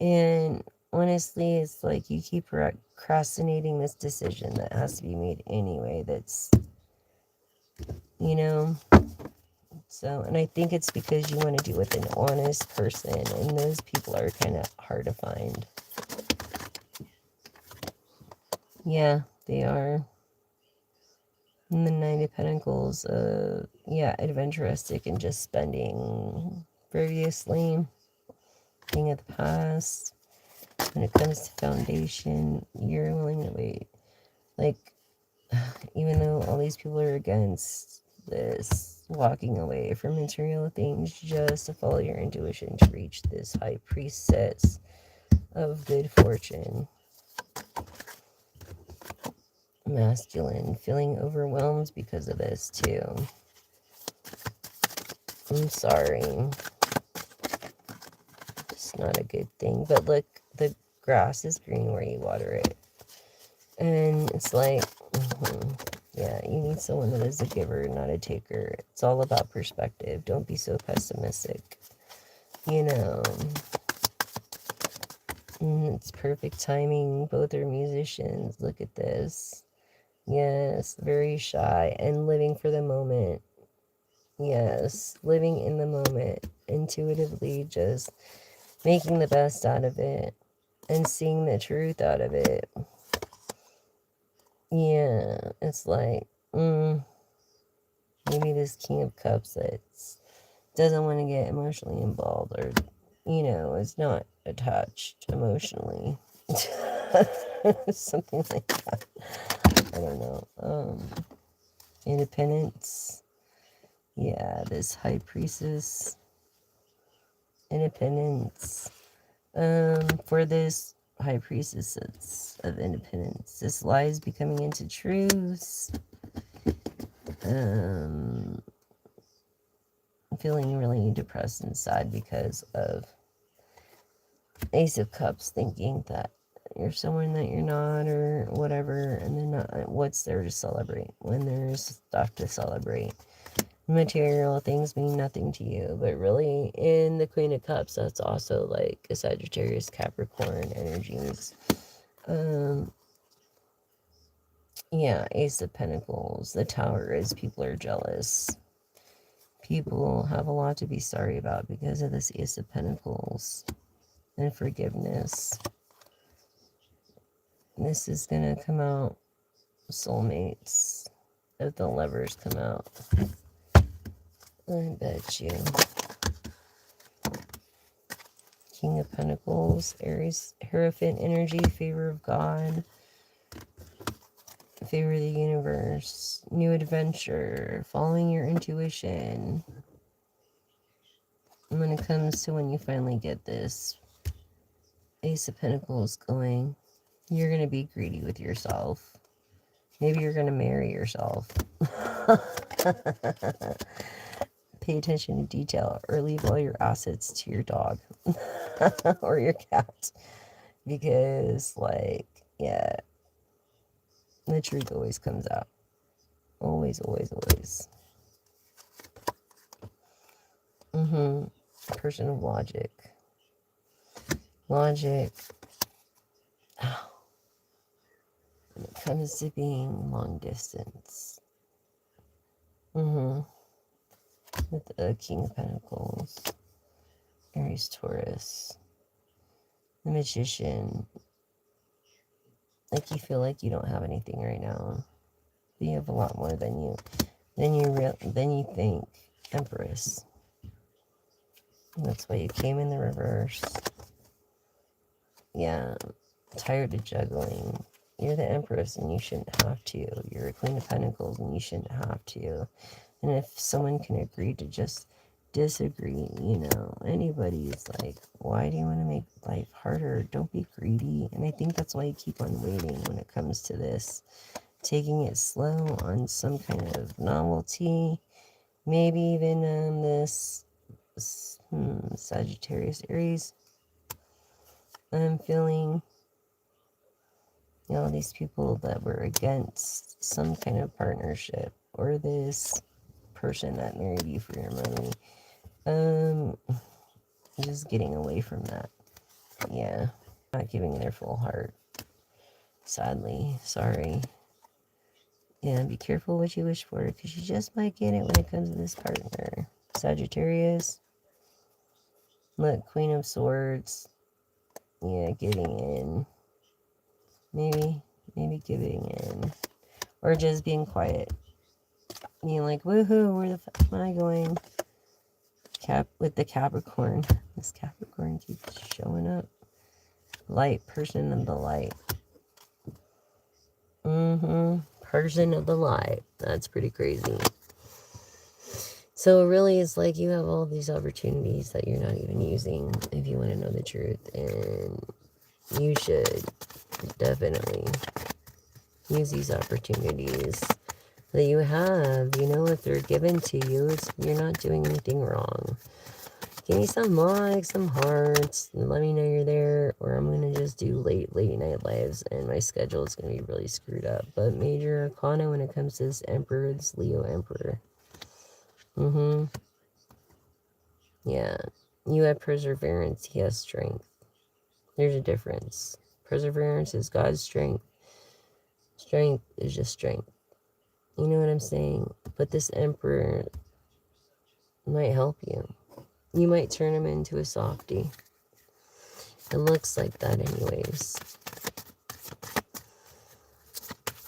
And honestly, it's like you keep procrastinating this decision that has to be made anyway. That's, you know. So, and I think it's because you want to do with an honest person, and those people are kind of hard to find. Yeah, they are. And the Nine of Pentacles, yeah, adventuristic and just spending previously, thing of the past. When it comes to foundation, you're willing to wait. Like, even though all these people are against this, walking away from material things just to follow your intuition to reach this high priestess of good fortune. Masculine, feeling overwhelmed because of this too. I'm sorry. It's not a good thing. But look, the grass is green where you water it. And it's like, Yeah, you need someone that is a giver, not a taker. It's all about perspective. Don't be so pessimistic. You know, it's perfect timing. Both are musicians. Look at this. Yes, very shy and living for the moment. Yes, living in the moment. Intuitively just making the best out of it and seeing the truth out of it. Yeah, it's like, maybe this King of Cups that doesn't want to get emotionally involved, or, you know, is not attached emotionally. Something like that. I don't know. Independence. Yeah, this High Priestess. Independence. For this High Priestess of Independence, this lies becoming into truths. I'm feeling really depressed inside because of Ace of Cups, thinking that you're someone that you're not or whatever, and then not, what's there to celebrate when there's stuff to celebrate? Material things mean nothing to you, but really in the Queen of Cups, that's also like a Sagittarius, Capricorn energies. Yeah, Ace of Pentacles, the Tower is people are jealous. People have a lot to be sorry about because of this Ace of Pentacles and forgiveness. This is going to come out, soulmates, if the Lovers come out. I bet you. King of Pentacles, Aries, Hierophant energy, favor of God, favor of the universe, new adventure, following your intuition. And when it comes to when you finally get this Ace of Pentacles going, you're going to be greedy with yourself. Maybe you're going to marry yourself. Pay attention to detail or leave all your assets to your dog or your cat. Because, like, yeah, the truth always comes out. Always, always, always. Person of logic. Logic. Oh. When it comes to being long distance. With the King of Pentacles. Aries, Taurus. The Magician. Like you feel like you don't have anything right now. But you have a lot more than you think. Empress. And that's why you came in the reverse. Yeah. Tired of juggling. You're the Empress and you shouldn't have to. You're a Queen of Pentacles and you shouldn't have to. And if someone can agree to just disagree, you know, anybody's like, why do you want to make life harder? Don't be greedy. And I think that's why you keep on waiting when it comes to this. Taking it slow on some kind of novelty. Maybe even this Sagittarius, Aries. I'm feeling, you know, these people that were against some kind of partnership, or this person that married you for your money. Just getting away from that. Yeah. Not giving their full heart. Sadly. Sorry. Yeah, be careful what you wish for, because you just might get it when it comes to this partner. Sagittarius. Look, Queen of Swords. Yeah, giving in. Maybe giving in. Or just being quiet. Being like, woohoo, where the fuck am I going? With the Capricorn. This Capricorn keeps showing up. Light, person of the light. Person of the light. That's pretty crazy. So really, it's like you have all these opportunities that you're not even using, if you want to know the truth. And you should definitely use these opportunities that you have. You know, if they're given to you, you're not doing anything wrong. Give me some likes, some hearts, and let me know you're there, or I'm going to just do late night lives, and my schedule is going to be really screwed up. But major arcana when it comes to this Emperor, this Leo Emperor. Yeah. You have perseverance, he has strength. There's a difference. Perseverance is God's strength. Strength is just strength. You know what I'm saying? But this Emperor might help you. You might turn him into a softie. It looks like that anyways.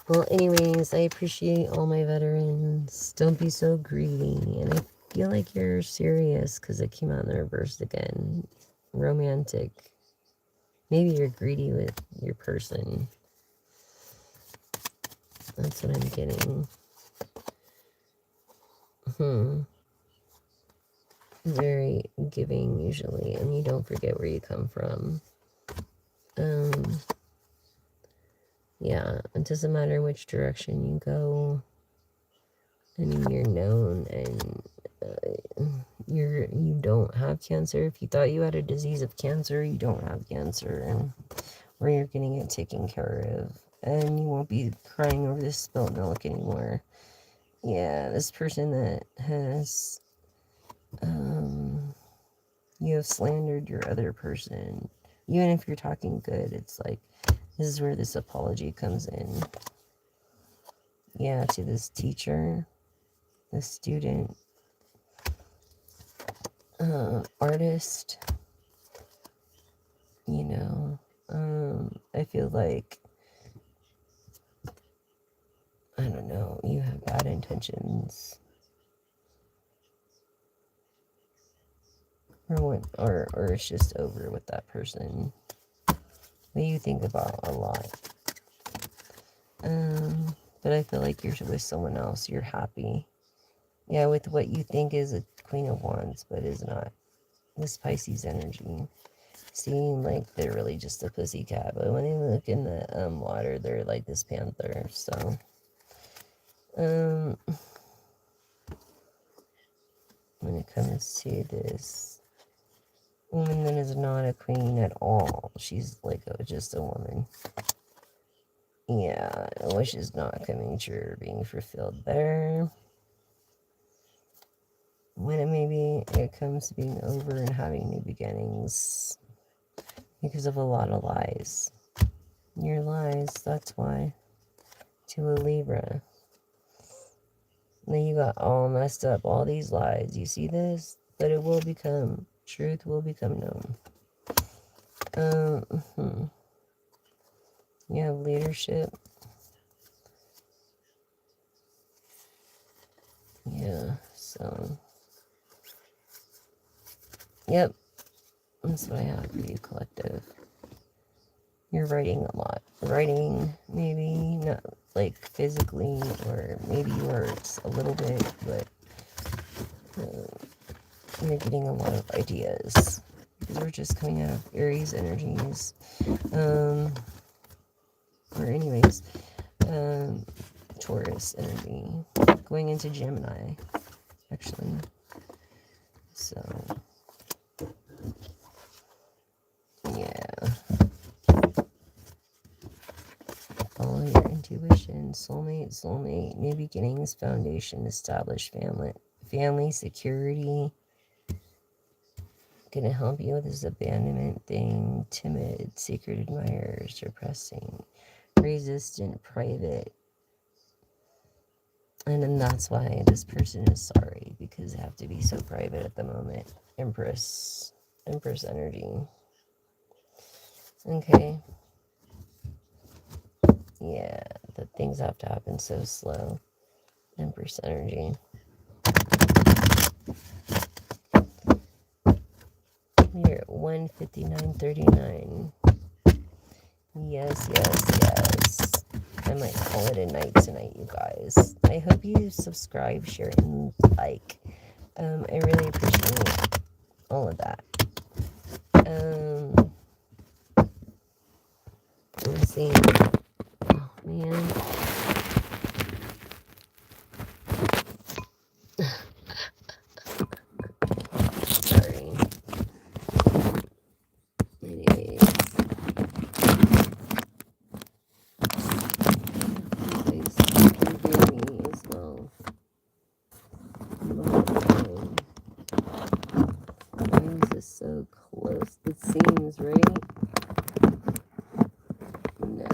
Well, anyways, I appreciate all my veterans. Don't be so greedy. And I feel like you're serious because it came out in the reverse again. Romantic. Maybe you're greedy with your person. That's what I'm getting. Very giving usually, and you don't forget where you come from. Yeah, it doesn't matter which direction you go. I mean, you're known, and you don't have cancer. If you thought you had a disease of cancer, you don't have cancer, and or you're getting it taken care of, and you won't be crying over this spilt milk anymore. Yeah, this person that has you have slandered your other person. Even if you're talking good, it's like, this is where this apology comes in. Yeah, to this teacher, this student, artist, you know, I feel like, I don't know, you have bad intentions. Or it's just over with that person that you think about a lot. But I feel like you're with someone else. You're happy. Yeah, with what you think is a Queen of Wands, but is not. This Pisces energy. Seem like they're really just a pussycat, but when they look in the water, they're like this panther. So, when it comes to this woman that is not a queen at all, she's like just a woman. Yeah, a wish is not coming true or being fulfilled there. When it comes to being over and having new beginnings because of a lot of lies. Your lies, that's why. To a Libra. Then you got all messed up, all these lies. You see this? But it will become, truth will become known. You have leadership. Yeah, so. Yep. That's what I have for you, collective. You're writing a lot. Writing, maybe not like physically, or maybe you words a little bit, but you're getting a lot of ideas. Because we're just coming out of Aries energies. Or anyways, Taurus energy. Going into Gemini, actually. So, yeah. Follow your intuition. Soulmate, new beginnings, foundation, established family security. Gonna help you with this abandonment thing. Timid, secret admirers, depressing, resistant, private. And then that's why this person is sorry, because they have to be so private at the moment. Empress energy. Okay. Yeah, the things have to happen so slow. Empress energy. You're at 1:59:39. Yes. I might call it a night tonight, you guys. I hope you subscribe, share, and like. I really appreciate all of that. Let's see. Oh, man. Sorry. seems, right? No.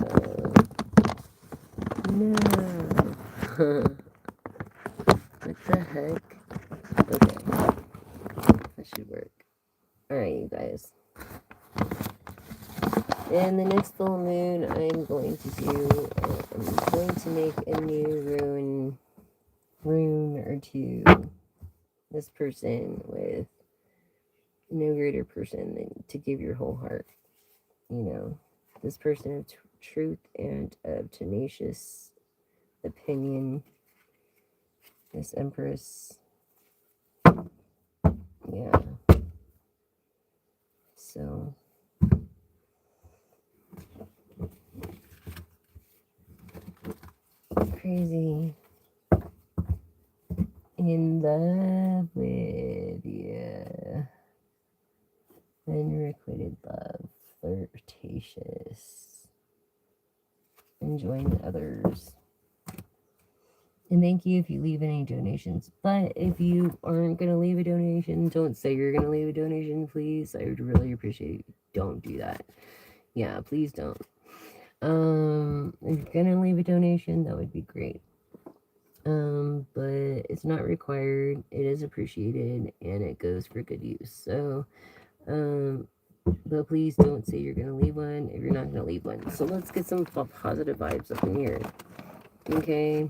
No. What the heck? Okay. That should work. Alright, you guys. And the next full moon, I'm going to make a new rune or two. This person with no greater person than to give your whole heart. You know, this person of truth and of tenacious opinion. This Empress. Yeah. So. Crazy. In love with you. Unrequited love. Flirtatious. Enjoying others. And thank you if you leave any donations. But if you aren't going to leave a donation, don't say you're going to leave a donation, please. I would really appreciate it. Don't do that. Yeah, please don't. If you're going to leave a donation, that would be great. But it's not required. It is appreciated and it goes for good use. So, but please don't say you're going to leave one if you're not going to leave one. So let's get some positive vibes up in here. Okay.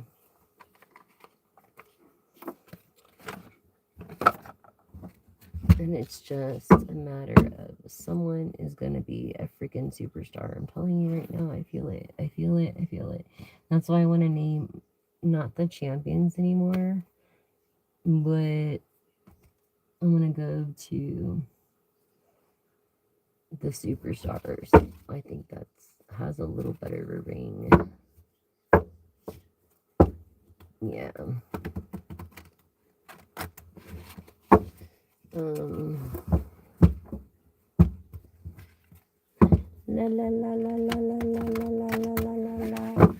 And it's just a matter of someone is going to be a freaking superstar. I'm telling you right now, I feel it. I feel it. I feel it. That's why I want to name not the champions anymore, but I'm going to go to the superstars. I think has a little better of a ring. Yeah. La la la la la la la la la la la la.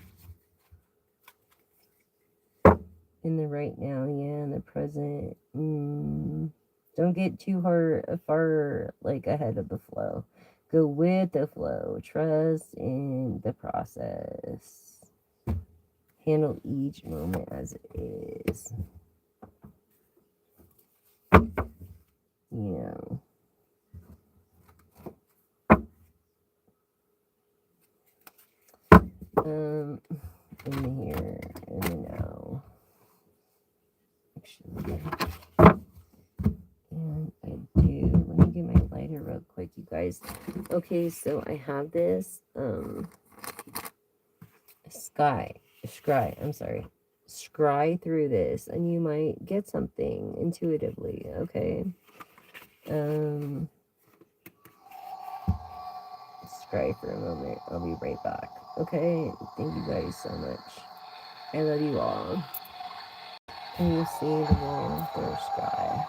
In the right now, yeah, in the present. Don't get too far like ahead of the flow. Go with the flow. Trust in the process. Handle each moment as it is. You know. In here, in the now. Actually, and I do. Let me get my lighter real quick, you guys. Okay, so I have this scry through this, and you might get something intuitively. Okay. Scry for a moment. I'll be right back. Okay. Thank you guys so much. I love you all. Can you see the warmth or scry?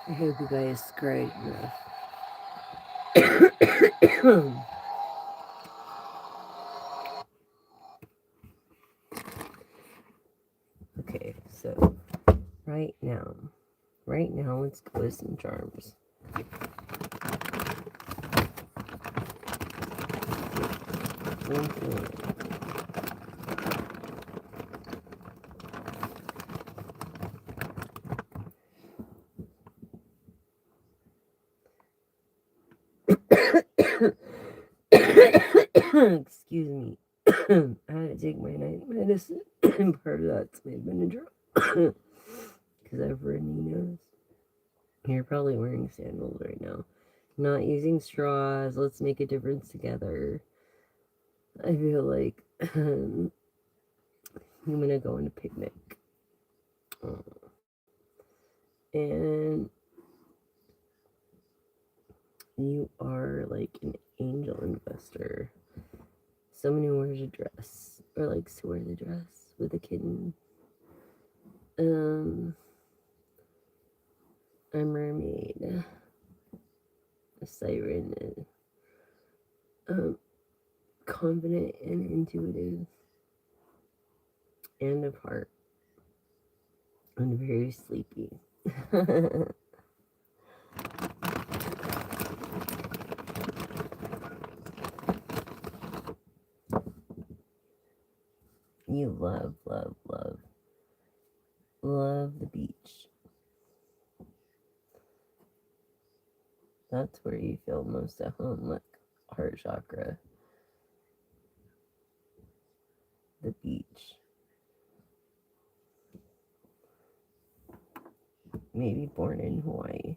I hope you guys cried enough. Okay, so right now, let's go with some charms. Excuse me. I had to take my night medicine, and part of that's my Benadryl, because I have runny nose. You're probably wearing sandals right now. Not using straws. Let's make a difference together. I feel like I'm gonna go on a picnic. And you are like an angel investor. Someone who wears a dress or likes to wear the dress with a kitten. A mermaid, a siren, confident and intuitive, and of heart, and very sleepy. You love the beach. That's where you feel most at home. Look, heart chakra, the beach. Maybe born in Hawaii.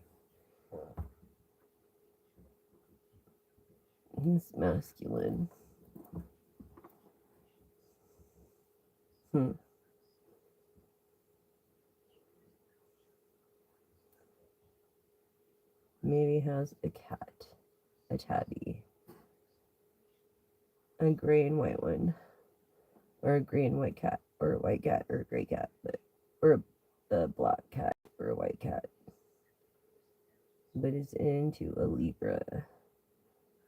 He's masculine. Maybe has a cat, a tabby, a gray and white one, or a gray and white cat, or a white cat, or a gray cat, or a black cat, or a white cat. But it's into a Libra.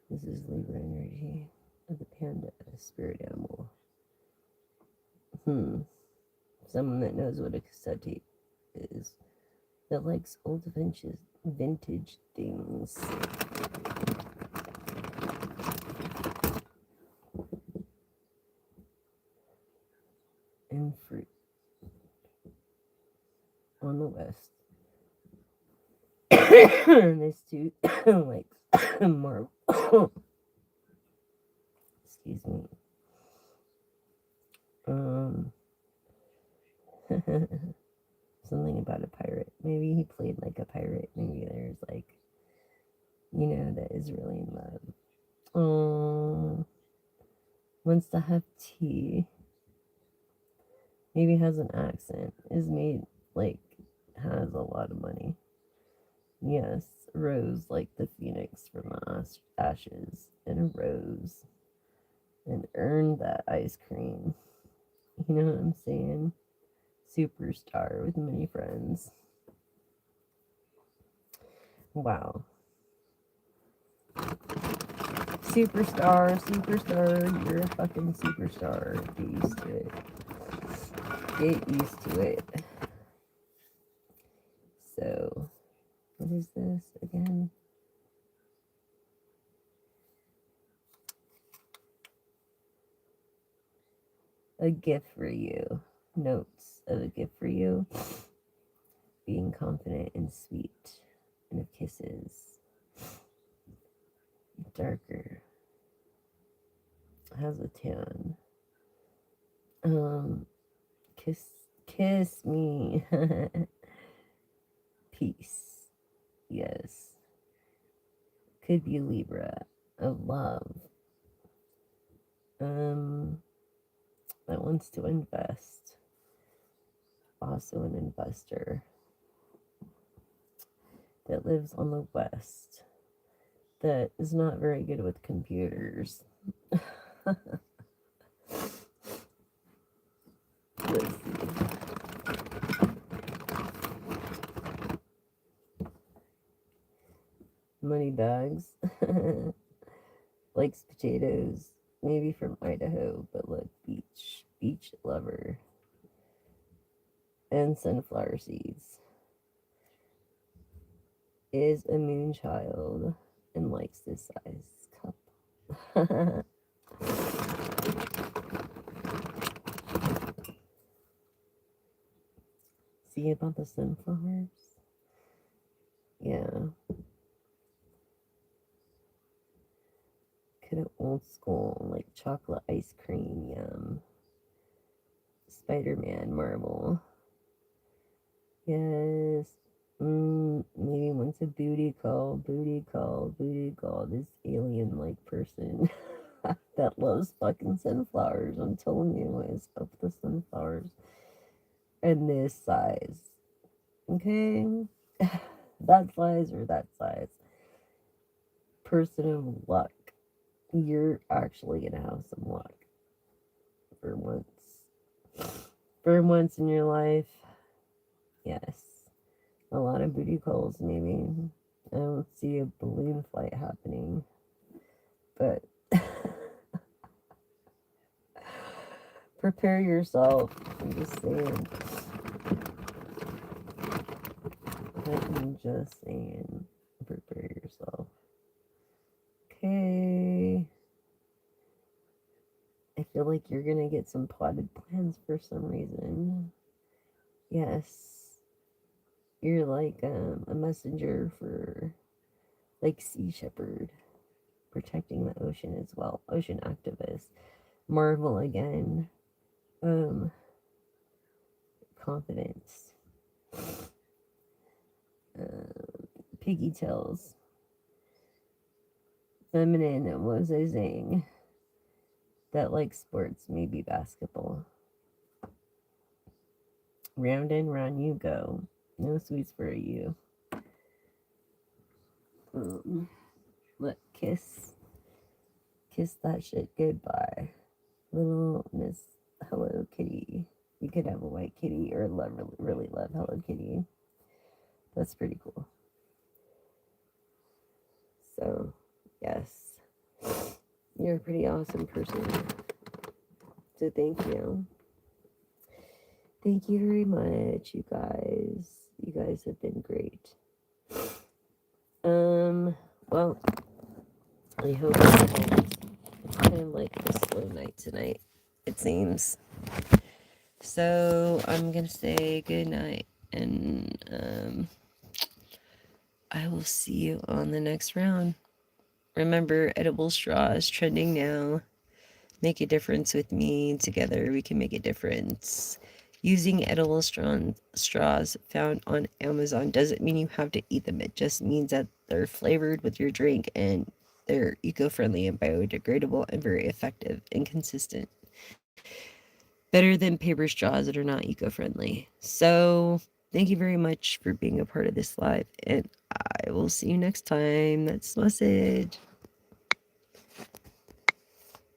This is Libra energy of the panda, spirit animal. Someone that knows what a cassette is, that likes old vintage things. And fruit on the west. This too likes marble. Excuse me. Something about a pirate. Maybe he played like a pirate. Maybe there's like, that is really in love. Wants to have tea. Maybe has an accent. Is made, like, has a lot of money. Yes, rose like the phoenix from the ashes, and arose and earned that ice cream. You know what I'm saying? Superstar with many friends. Wow. Superstar, you're a fucking superstar. Get used to it. Get used to it. So, what is this again? A gift for you. Notes of a gift for you. Being confident and sweet. And of kisses. Darker. Has a tan. Kiss me. Peace. Yes. Could be Libra of love. That wants to invest. Also an investor. That lives on the west. That is not very good with computers. Let's see. Money bags. Likes potatoes. Maybe from Idaho, but look, beach lover. And sunflower seeds. Is a moon child and likes this size cup. See about the sunflowers? Yeah. Could have old school, like chocolate ice cream, yum. Spider-Man Marvel. Yes. Maybe wants a booty call. This alien-like person that loves fucking sunflowers. I'm telling you, it's up the sunflowers. And this size. Okay? That size or that size. Person of luck. You're actually gonna have some luck. For once in your life. Yes. A lot of booty calls, maybe. I don't see a balloon flight happening. But prepare yourself. I'm just saying. Prepare yourself. Okay. I feel like you're gonna get some plotted plans for some reason. Yes. You're like a messenger for, like, Sea Shepherd, protecting the ocean as well. Ocean activist. Marvel again. Confidence. Piggy tails. Feminine, what was I saying? That likes sports, maybe basketball. Round and round you go. No sweets for you. Look, kiss that shit goodbye. Little Miss Hello Kitty. You could have a white kitty or really love Hello Kitty. That's pretty cool. So, yes. You're a pretty awesome person. So thank you. Thank you very much, you guys. You guys have been great. Well, I hope it's kind of like a slow night tonight, it seems. So I'm gonna say good night, and I will see you on the next round. Remember, edible straw is trending now. Make a difference with me. Together we can make a difference. Using edible straws found on Amazon doesn't mean you have to eat them. It just means that they're flavored with your drink and They're eco-friendly and biodegradable and very effective and consistent. Better than paper straws that are not eco-friendly. So thank you very much for being a part of this live, and I will see you next time. That's the message.